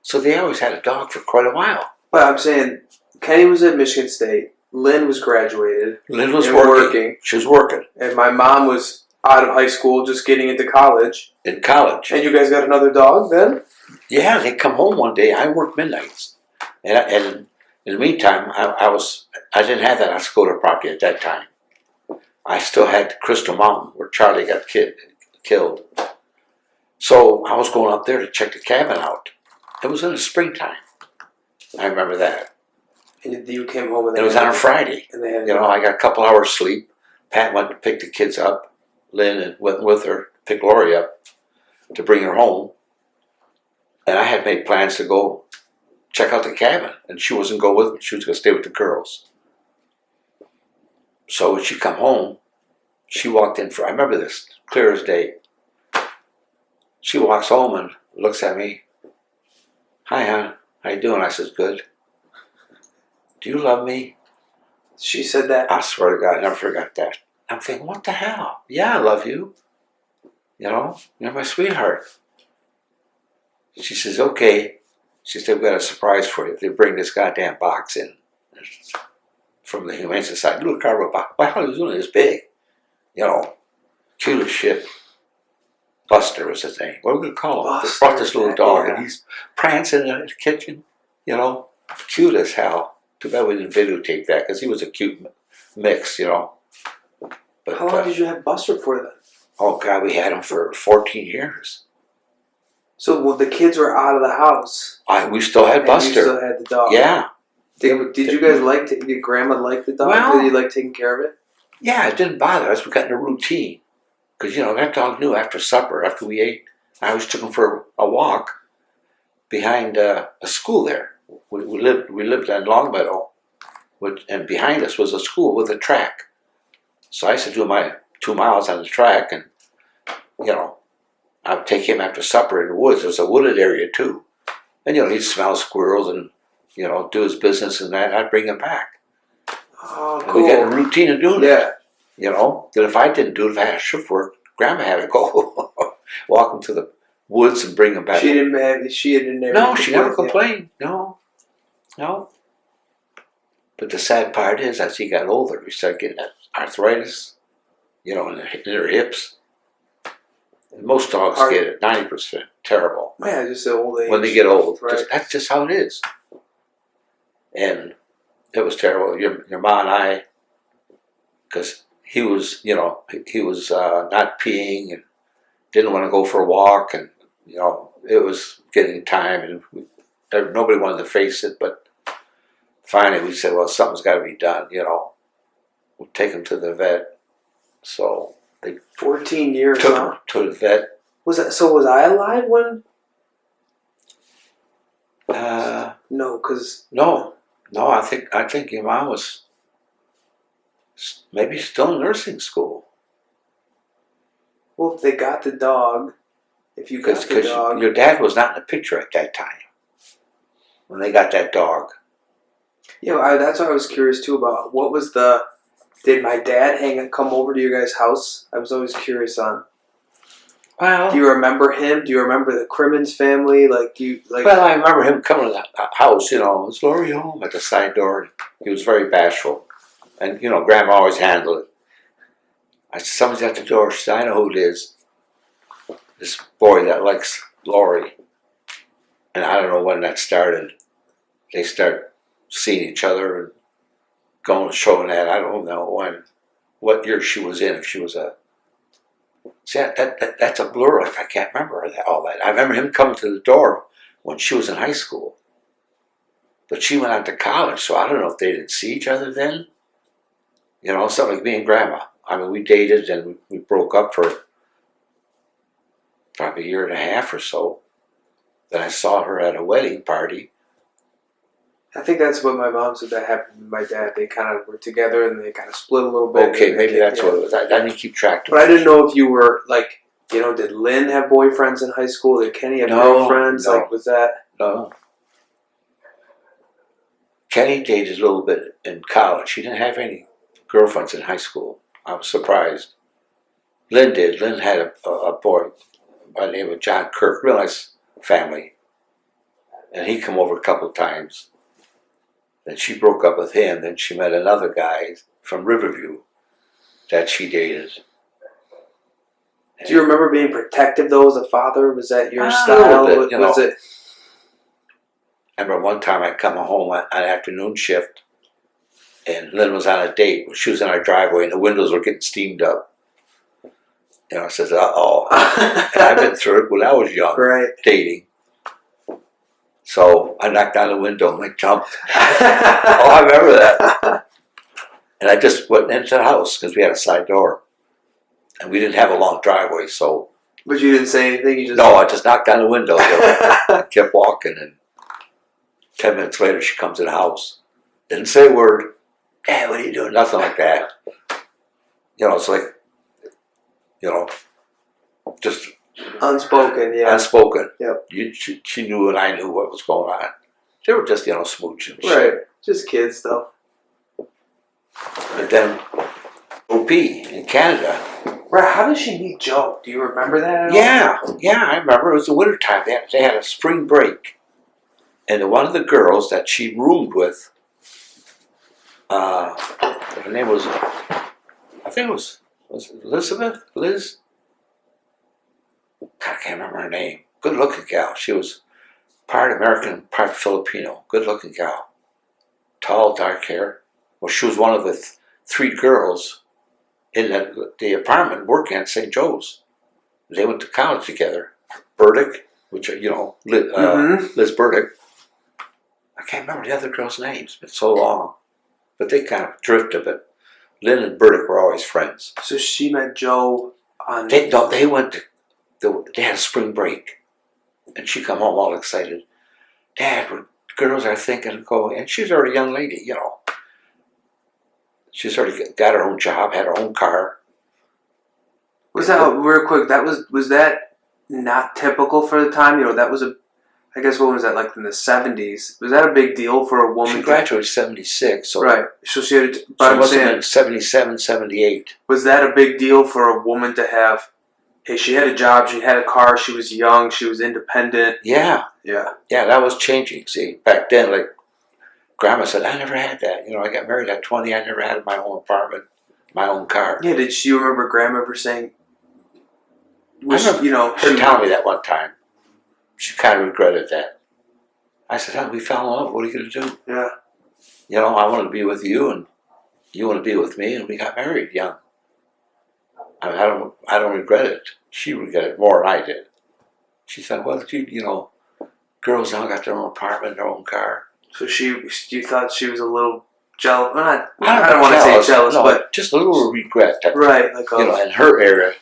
So they always had a dog for quite a while. But I'm saying, Kenny was at Michigan State. Lynn was graduated. Lynn was working. She was working. And my mom was out of high school, just getting into college. In college. And you guys got another dog then? Yeah, they come home one day. I worked midnights. And in the meantime, I didn't have that Oscoda property at that time. I still had Crystal Mountain, where Charlie got killed. So I was going up there to check the cabin out. It was in the springtime. I remember that. And you came home and it was on a Friday. And they had I got a couple hours sleep. Pat went to pick the kids up. Lynn went with her, pick Lori up to bring her home. And I had made plans to go check out the cabin. And she wasn't going with me. She was going to stay with the girls. So when she come home, she walked in I remember this clear as day. She walks home and looks at me. Hi, hon. How you doing? I says, good. Do you love me? She said that? I swear to God, I never forgot that. I'm thinking, what the hell? Yeah, I love you. You're my sweetheart. She says, okay. She said, "We got a surprise for you. They bring this goddamn box in from the Humane Society. Little cardboard box. Why are you doing this big? You know, cute as shit." Buster was his name. What are we gonna call him? They brought this little dog, and he's prancing in the kitchen. You know, cute as hell. Too bad we didn't videotape that because he was a cute mix. You know. But, how long did you have Buster for then? Oh God, we had him for 14 years. So well, the kids were out of the house. We still had Buster. You still had the dog. Yeah. Did you guys like? Did Grandma like the dog? Well, did you like taking care of it? Yeah, it didn't bother us. We got in a routine because that dog knew after supper, after we ate, I always took him for a walk behind a school there. We lived in Longmeadow, and behind us was a school with a track. So I used to do my 2 miles on the track, and I would take him after supper in the woods. It was a wooded area too, and he'd smell squirrels and do his business and that. And I'd bring him back. Oh, and cool. we got a routine of doing Yeah. it. That if I didn't do it, if I had shift work, Grandma had to go walk him to the woods and bring him back. She didn't have. She didn't. No, she never complained. No. But the sad part is, as he got older, we started getting that arthritis, in their hips. And most dogs get it, 90%. Terrible. Yeah, just the old age. When they get old. Right. That's just how it is. And it was terrible. Your mom and I, because he was not peeing and didn't want to go for a walk, and it was getting time, and nobody wanted to face it. But finally, we said, "Well, something's got to be done." We'll take him to the vet. So they 14 years. took him to the vet. Was I alive when? No, because no. I think your mom was maybe still in nursing school. Well, if they got the dog, Because your dad was not in the picture at that time when they got that dog. That's what I was curious too about. What was did my dad come over to your guys' house? I was always curious on. Well, do you remember him? Do you remember the Crimmins family? Well, I remember him coming to the house. Is Lori home at the side door? He was very bashful, and Grandma always handled it. I said, "Someone's at the door." She said, "I know who it is. This boy that likes Lori." And I don't know when that started. They start seeing each other and going showing that. I don't know what year she was in. If she was that's a blur. I can't remember all that. I remember him coming to the door when she was in high school, but she went on to college, so I don't know if they didn't see each other then. Something like me and Grandma. I mean, we dated and we broke up for probably a year and a half or so. Then I saw her at a wedding party. I think that's what my mom said that happened with my dad. They kind of were together and they kind of split a little bit. Okay, maybe that's what it was. I didn't keep track of it. But I didn't know if you were did Lynn have boyfriends in high school? Did Kenny have girlfriends? No. Was that? No. Kenny dated a little bit in college. He didn't have any girlfriends in high school. I was surprised. Lynn did. Lynn had a boy by the name of John Kirk, real nice family. And he come over a couple of times. Then she broke up with him. Then she met another guy from Riverview that she dated. Do you remember being protective though as a father? Was that your A style? little bit, Was it? I remember one time I come home on an afternoon shift, and Lynn was on a date. She was in our driveway, and the windows were getting steamed up. I says, "Uh-oh." And I've been through it when I was young, right. Dating. So I knocked on the window and I jumped. Oh, I remember that. And I just went into the house because we had a side door. And we didn't have a long driveway, so... But you didn't say anything? You just... No, I just knocked on the window. I kept walking, and 10 minutes later she comes in the house. Didn't say a word. "Hey, what are you doing?" Nothing like that. It's like, just... Unspoken, yeah. Unspoken. Yep. She knew and I knew what was going on. They were just, smooching. Right. Just kid stuff. But then, OP in Canada. Right. How did she meet Joe? Do you remember that at all? Yeah. I remember. It was the wintertime. They had a spring break. And one of the girls that she roomed with, her name was, I think it was Elizabeth, Liz? God, I can't remember her name. Good looking gal. She was part American, part Filipino. Good looking gal. Tall, dark hair. Well, she was one of the three girls in the apartment working at St. Joe's. They went to college together. Burdick, which, Liz Burdick. I can't remember the other girls' names. It's been so long. But they kind of drifted. But Lynn and Burdick were always friends. So she met Joe on. They went to. They had a spring break, and she come home all excited. Dad, girls are thinking of going, and she's already a young lady, you know. She's already got her own job, had her own car. Was that real quick? Was that not typical for the time? You know, that was I guess what was that, like in the 70s? Was that a big deal for a woman? She graduated 76, so right. So she had. So it must have been 77, 78. Was that a big deal for a woman to have? Hey, she had a job, she had a car, she was young, she was independent. Yeah. Yeah. Yeah, that was changing. See, back then, like Grandma said, I never had that. You know, I got married at 20, I never had my own apartment, my own car. Yeah, did you remember Grandma ever saying? I remember her telling me that one time. She kind of regretted that. I said, "Oh, we fell in love. What are you going to do?" Yeah. You know, I want to be with you, and you want to be with me, and we got married young. I mean, I don't regret it. She regretted it more than I did. She said, "Well, you know, girls now got their own apartment, their own car." So you thought she was a little jealous? Well, I don't want to say jealous, no, but just a little regret. That, right, like you know, in her era,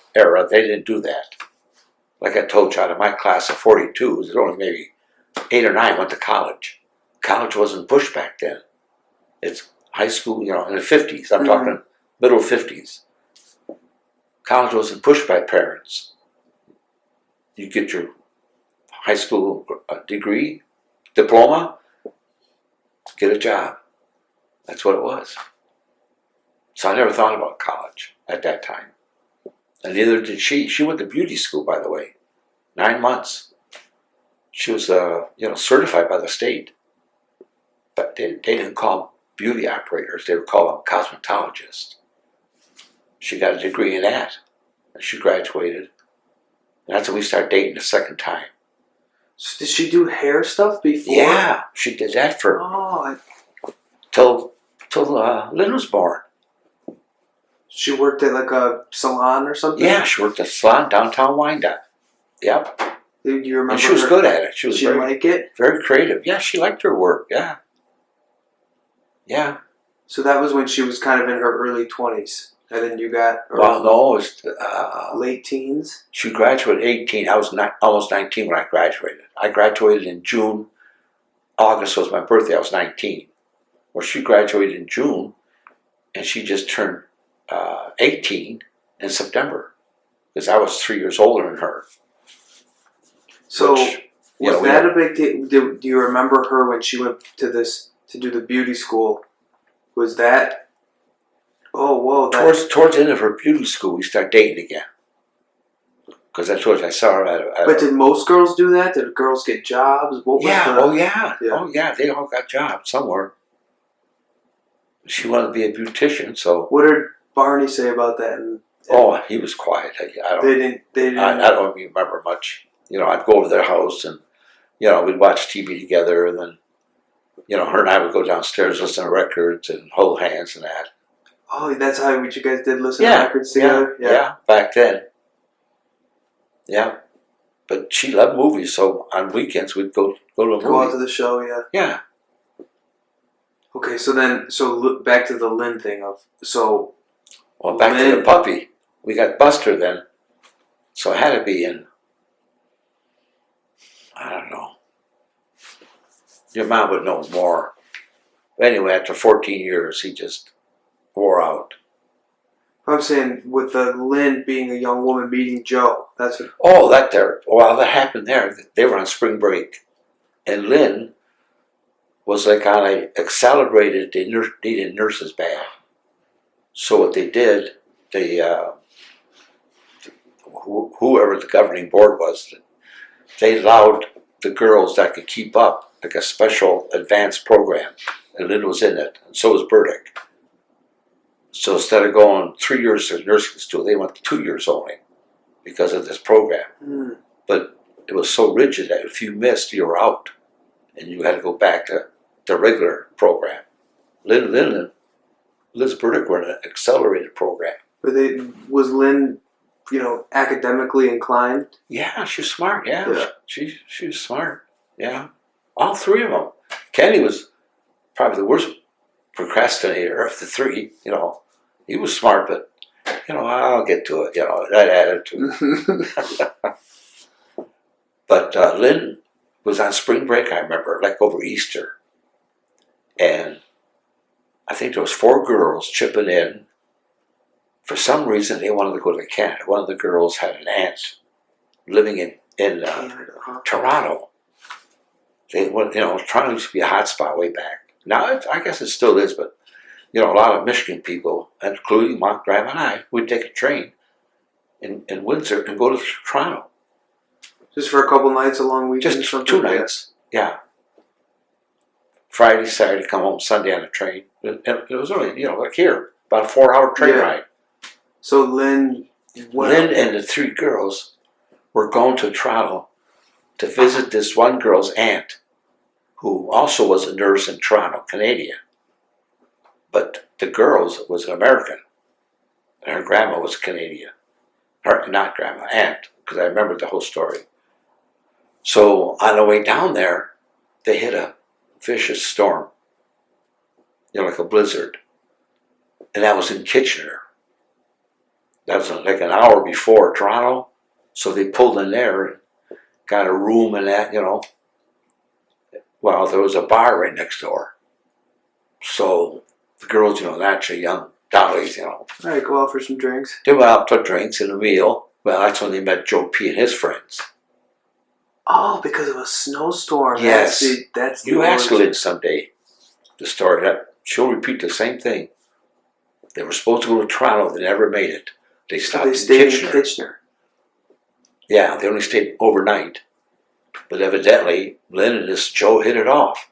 they didn't do that. Like I told you, out of my class of 42, there's only maybe 8 or 9 went to college. College wasn't pushed back then. It's high school, you know, in the 50s. I'm talking middle 50s. College wasn't pushed by parents. You get your high school degree, diploma, get a job. That's what it was. So I never thought about college at that time. And neither did she. She went to beauty school, by the way. 9 months. She was, certified by the state. But they didn't call them beauty operators. They would call them cosmetologists. She got a degree in that. And she graduated. And that's when we started dating the second time. So did she do hair stuff before? Yeah, she did that for till Lynn was born. She worked at like a salon or something? Yeah, she worked at a salon downtown Wyandotte. Yep. Do you remember? And she was good at it. She was like it? Very creative. Yeah, she liked her work. Yeah. Yeah. So that was when she was kind of in her early 20s. And then you got... Well, no, it was... late teens? She graduated 18. I was almost 19 when I graduated. I graduated in June. August was my birthday. I was 19. Well, she graduated in June, and she just turned 18 in September. Because I was 3 years older than her. So, was that a big deal? Do you remember her when she went to do the beauty school? Was that... Oh, whoa. Towards the end of her beauty school, we started dating again. Because I told you, I saw her at But did most girls do that? Did girls get jobs? Yeah. They all got jobs somewhere. She wanted to be a beautician, so... What did Barney say about that? He was quiet. They didn't... I don't even remember much. You know, I'd go over their house and, you know, we'd watch TV together, and then, you know, her and I would go downstairs, listen to records and hold hands and that. Oh, that's how you guys did listen to records together? Yeah, back then. Yeah. But she loved movies, so on weekends we'd go to a movie. Go out to the show, yeah. Yeah. Okay, so look back to the Lynn thing Well, back to the puppy. We got Buster then, so it had to be in, I don't know. Your mom would know more. But anyway, after 14 years, he just wore out. I'm saying with the Lynn being a young woman meeting Joe. That's what... Oh, that happened there. They were on spring break. And Lynn was like on a accelerated, they needed nurses bad. So what they did, whoever the governing board was, they allowed the girls that could keep up, like a special advanced program. And Lynn was in it, and so was Burdick. So instead of going 3 years to nursing school, they went 2 years only because of this program. Mm. But it was so rigid that if you missed, you were out. And you had to go back to the regular program. Lynn and Liz Burdick were in an accelerated program. Was Lynn, academically inclined? Yeah, she was smart. Yeah. She was smart. Yeah, all three of them. Kenny was probably the worst procrastinator of the three. He was smart, but I'll get to it. That attitude. But Lynn was on spring break. I remember, like over Easter, and I think there was 4 girls chipping in. For some reason, they wanted to go to Canada. One of the girls had an aunt living in Toronto. Toronto used to be a hot spot way back. Now, I guess it still is, but, a lot of Michigan people, including my grandma and I, would take a train in Windsor and go to Toronto. Just for a couple nights, a long weekend? Just 2 nights, yeah. Friday, Saturday, come home, Sunday on a train. And it was only, like here, about a 4-hour train ride. So Lynn and the 3 girls were going to Toronto to visit this one girl's aunt, who also was a nurse in Toronto, Canadian. But the girls was an American, and her grandma was Canadian. Not grandma, aunt, because I remembered the whole story. So on the way down there, they hit a vicious storm, like a blizzard. And that was in Kitchener. That was like an hour before Toronto. So they pulled in there and got a room and that, Well, there was a bar right next door. So the girls, naturally young dollies, All right, go out for some drinks. They went out for drinks and a meal. Well, that's when they met Joe P. and his friends. Oh, because of a snowstorm. Yes. That's you ask Lynn someday the story. That she'll repeat the same thing. They were supposed to go to Toronto. They never made it. They stopped in Kitchener. Yeah, they only stayed overnight. But evidently, Lynn and this Joe hit it off.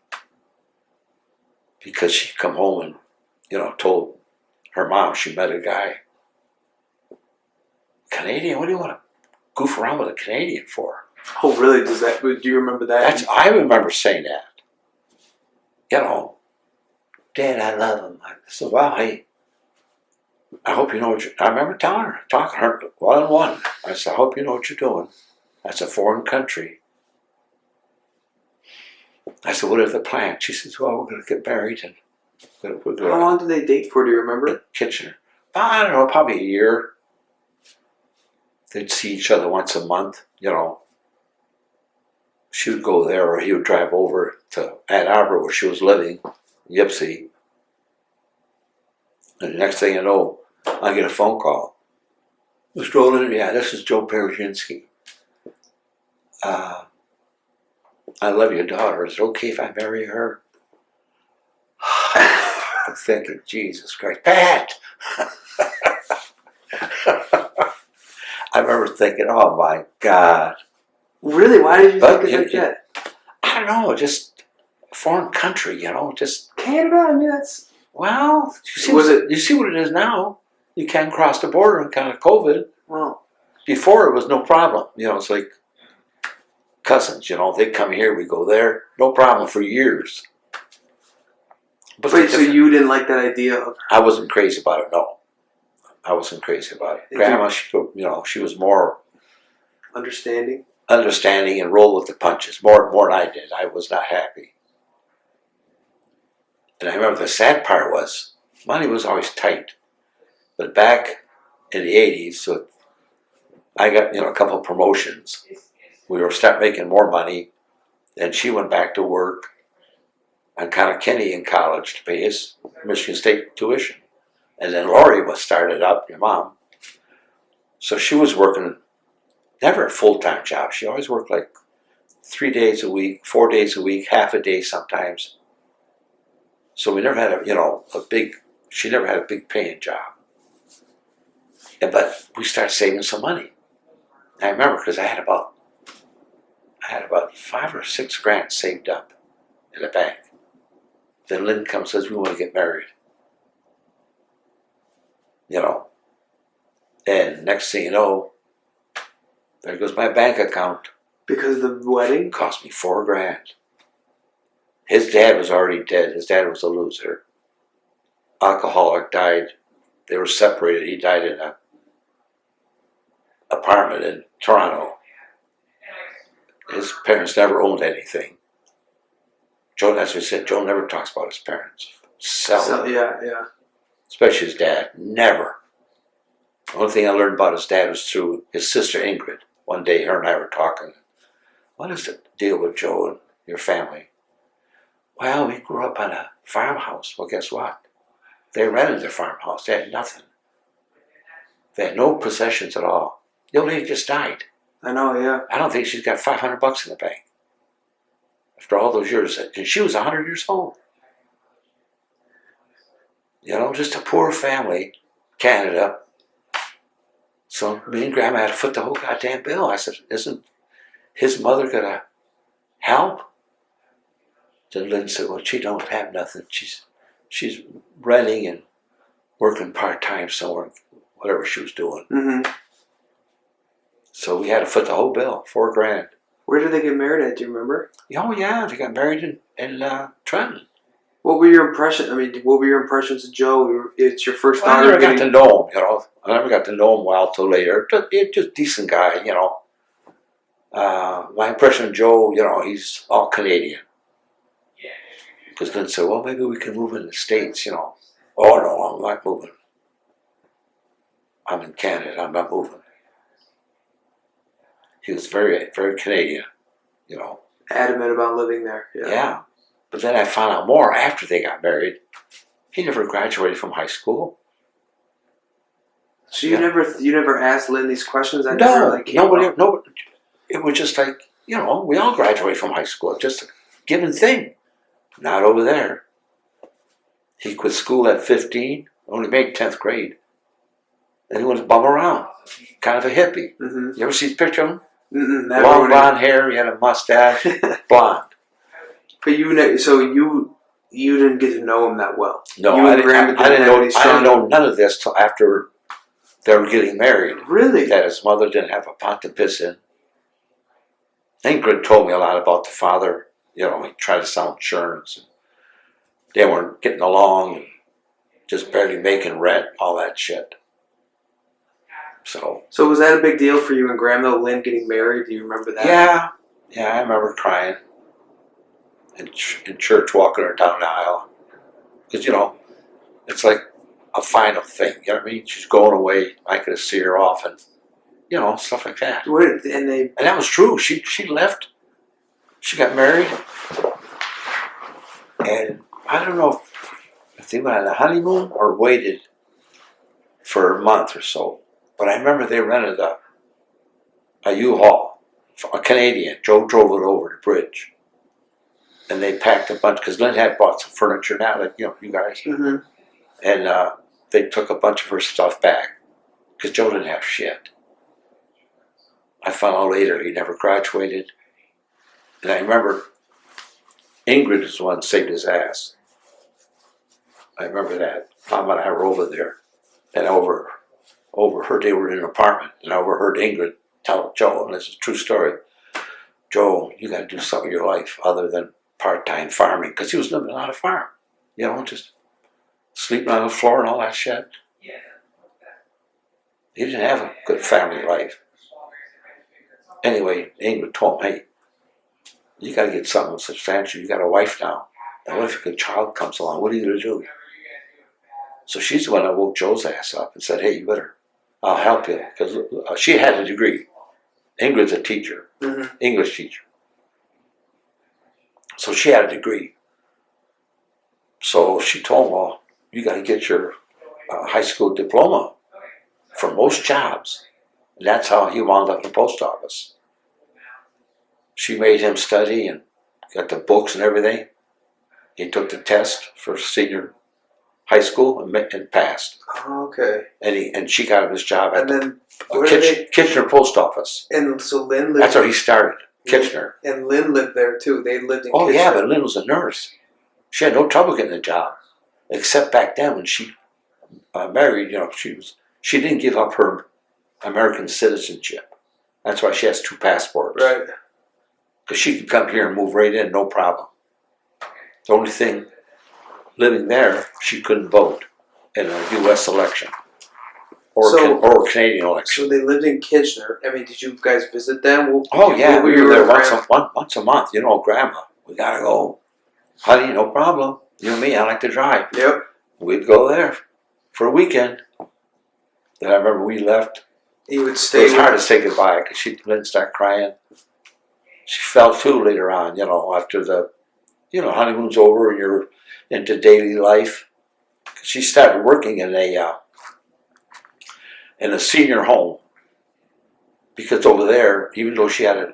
Because she'd come home and, told her mom she met a guy. Canadian? What do you want to goof around with a Canadian for? Oh, really? Do you remember that? I remember saying that. Dad, I love him. I said, well, hey, I hope you know what I remember talking to her one-on-one. I said, I hope you know what you're doing. That's a foreign country. I said, what are the plans? She says, well, we're going to get married. And how long did they date for, do you remember? Kitchener. I don't know, probably a year. They'd see each other once a month, She would go there, or he would drive over to Ann Arbor where she was living, Yipsy. And the next thing you know, I get a phone call. Mr. Olin, yeah, this is Joe Perzynski. I love your daughter. Is it okay if I marry her? I'm thinking, Jesus Christ, Pat! I remember thinking, oh my God. Really? Why did you think it like that? I don't know, just a foreign country, just... Canada? I mean, that's... Well, you see what it is now. You can't cross the border in kind of COVID. Well... Before, it was no problem. It's like cousins, they come here, we go there. No problem for years. But wait, so you didn't like that idea of... I wasn't crazy about it, no. I wasn't crazy about it. Grandma, she was more... Understanding and roll with the punches. More than I did. I was not happy. And I remember the sad part was, money was always tight. But back in the 80s, so I got, a couple of promotions. We were start making more money. Then she went back to work. And kind of Kenny in college to pay his Michigan State tuition. And then Lori was started up, your mom. So she was working, never a full-time job. She always worked like 3 days a week, 4 days a week, half a day sometimes. So we never had she never had a big paying job. But we started saving some money. I remember because I had about about 5 or 6 grand saved up in the bank. Then Lynn comes and says, we want to get married. You know. And next thing you know, there goes my bank account. Because of the wedding? It cost me 4 grand. His dad was already dead. His dad was a loser. Alcoholic, died. They were separated. He died in an apartment in Toronto. His parents never owned anything. Joe, as we said, Joe never talks about his parents. Seldom. Yeah. Especially his dad. Never. The only thing I learned about his dad was through his sister Ingrid. One day, her and I were talking. What is the deal with Joe and your family? Well, we grew up on a farmhouse. Well, guess what? They rented their farmhouse. They had nothing. They had no possessions at all. The old lady just died. I know, yeah. I don't think she's got $500 in the bank. After all those years, and she was 100 years old. You know, just a poor family, Canada. So me and Grandma had to foot the whole goddamn bill. I said, isn't his mother gonna help? Then Lynn said, well, she don't have nothing. She's renting and working part-time somewhere, whatever she was doing. Mm-hmm. So we had to foot the whole bill, 4 grand. Where did they get married at? Do you remember? Oh yeah, they got married in Trenton. What were your impressions? I mean, what were your impressions of Joe? It's your first Well, I daughter. never got to know him, you know. I never got to know him well till later. Just decent guy, you know. My impression of Joe, you know, he's all Canadian. Because Lynn said, well, maybe we can move in the States, you know. Oh no, I'm not moving. I'm in Canada, I'm not moving. He was very, very Canadian, you know. Adamant about living there. Yeah. But then I found out more after they got married. He never graduated from high school. So you never asked Lynn these questions? Nobody. It was just like, you know, we all graduate from high school. Just a given thing. Not over there. He quit school at 15, only made 10th grade. And he went to bum around. Kind of a hippie. Mm-hmm. You ever see his picture of him? Never. Long blonde hair, he had a mustache, blonde. But you didn't get to know him that well. No, you I didn't know none of this till after they were getting married. Really? That his mother didn't have a pot to piss in. Ingrid told me a lot about the father. You know, he tried to sell insurance. And they weren't getting along and just barely making rent, all that shit. So was that a big deal for you and Grandma Lynn getting married? Do you remember that? Yeah, I remember crying in church, walking her down the aisle. Because, you know, it's like a final thing. You know what I mean? She's going away. I could see her off and, you know, stuff like that. And that was true. She left. She got married. And I don't know if they went on a honeymoon or waited for a month or so. But I remember they rented a U-Haul, a Canadian. Joe drove it over the bridge. And they packed a bunch, because Lynn had bought some furniture now, like, you know, you guys. Mm-hmm. And they took a bunch of her stuff back, because Joe didn't have shit. I found out later he never graduated. And I remember Ingrid was the one who saved his ass. I remember that. Mom and I were over there. And overheard they were in an apartment. And I overheard Ingrid tell Joe, and this is a true story, Joe, you got to do something in your life other than part-time farming. Because he was living on a farm. You know, just sleeping on the floor and all that shit. He didn't have a good family life. Anyway, Ingrid told him, hey, you got to get something substantial. You got a wife now. And what if a good child comes along? What are you going to do? So she's the one that woke Joe's ass up and said, hey, you better, I'll help you. Because she had a degree. Ingrid's a teacher, English teacher. So she had a degree. So she told him, well, you got to get your high school diploma for most jobs. And that's how he wound up in the post office. She made him study and got the books and everything. He took the test for senior high school and passed. Oh, okay. And she got him his job at the Kitchener post office. And so Lynn lived. That's where he started. Kitchener. And Lynn lived there too. They lived in Oh Kitchener. yeah, but Lynn was a nurse. She had no trouble getting a job, except back then when she married. She didn't give up her American citizenship. That's why she has 2 passports. Right. Because she could come here and move right in, no problem. The only thing, living there, she couldn't vote in a U.S. election or a Canadian election. So they lived in Kitchener. I mean, did you guys visit them? We were there once a month. Grandma, we gotta go. Honey, no problem. You and me, I like to drive. Yep. We'd go there for a weekend. Then I remember we left. You would stay. It was hard to say goodbye because she didn't start crying. She fell too later on, after the, honeymoon's over and you're into daily life. She started working in a senior home because over there, even though she had a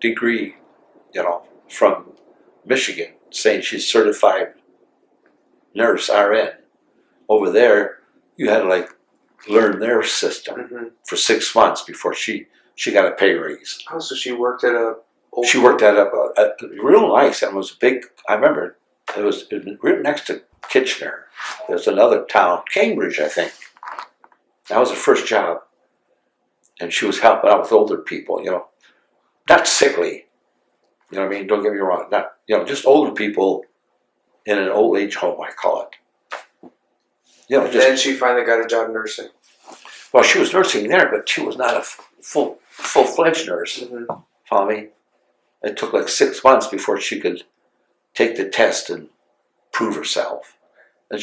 degree, from Michigan, saying she's certified nurse RN, over there you had to learn their system for 6 months before she got a pay raise. Oh, so she worked at a. She worked at a real nice, and it was big. I remember it was right next to Kitchener. There's another town, Cambridge, I think. That was her first job, and she was helping out with older people. Not sickly. You know what I mean? Don't get me wrong. Not just older people in an old age home. I call it. And then she finally got a job nursing. Well, she was nursing there, but she was not a full-fledged nurse. Follow me? It took 6 months before she could take the test and prove herself. And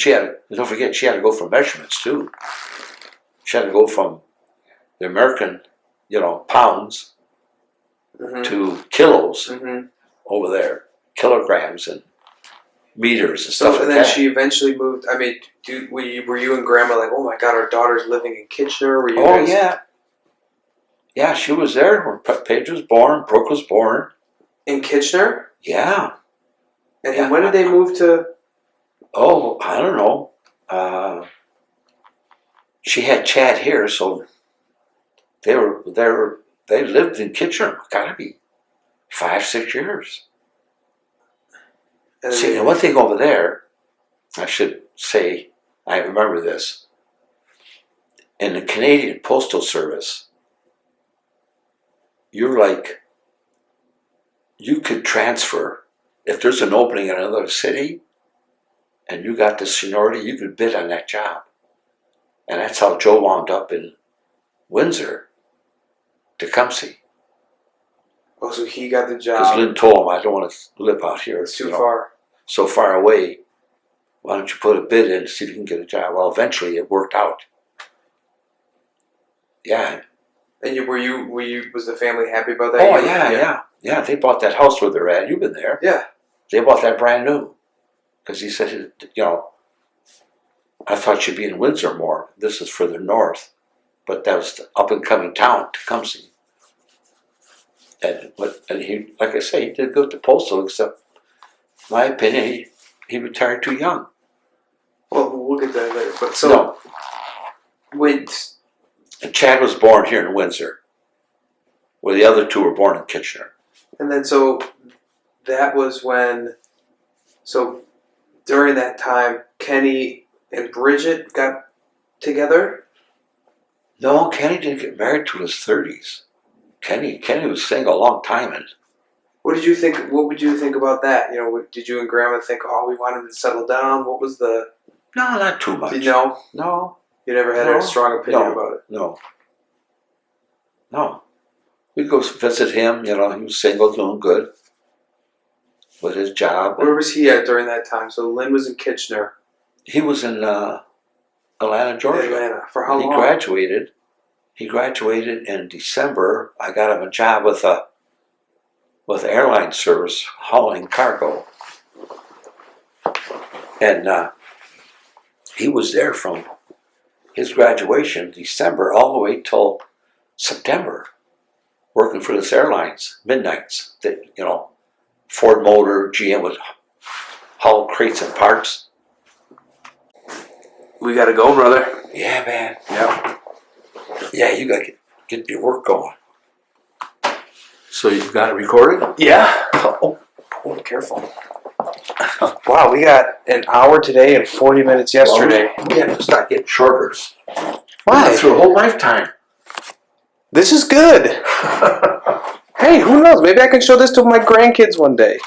don't forget, she had to go for measurements too. She had to go from the American, pounds to kilos over there, kilograms and meters and stuff like that. And then she eventually moved. I mean, were you and Grandma oh my God, our daughter's living in Kitchener? Were you guys... yeah. Yeah, she was there when Paige was born, Brooke was born. In Kitchener? Yeah. And then when did they move to... Oh, I don't know. She had Chad here, so they lived in Kitchener. Gotta be 5-6 years. And one thing over there, I should say, I remember this. In the Canadian Postal Service, you could transfer. If there's an opening in another city and you got the seniority, you could bid on that job. And that's how Joe wound up in Windsor, Tecumseh. Oh, so he got the job. Because Lynn told him, I don't want to live out here. It's too far. So far away. Why don't you put a bid in to see if you can get a job? Well, eventually it worked out. Yeah. And was the family happy about that? Oh, yeah. They bought that house where they're at. You've been there. Yeah. They bought that brand new. Because he said, I thought you'd be in Windsor more. This is further north. But that was the up-and-coming town, Tecumseh. And he, like I say, he did good to Postal, except, in my opinion, he retired too young. Well, we'll get that later. But so, and Chad was born here in Windsor, where the other 2 were born in Kitchener. And then so that was when, so during that time, Kenny and Bridget got together? No, Kenny didn't get married till his 30s. Kenny was single a long time. And what did you think? What would you think about that? Did you and Grandma think, oh, we wanted to settle down? What was the... No, not too much. Did you know? No. You never had a strong opinion about it? No. We'd go visit him, he was single, doing good with his job. Where was he at during that time? So Lynn was in Kitchener. He was in Atlanta, Georgia. Atlanta. For how long? He graduated in December. I got him a job with airline service hauling cargo. And he was there from his graduation, December, all the way till September, working for this airlines, midnights. That Ford Motor, GM would haul crates and parts. We gotta go, brother. Yeah, man. Yeah. Yeah, you gotta get your work going. So you've got it recorded? Yeah. Oh, careful. Wow, we got an hour today and 40 minutes yesterday. Well, we have to start getting shorter. Why? Through a whole lifetime. This is good. Hey, who knows? Maybe I can show this to my grandkids one day.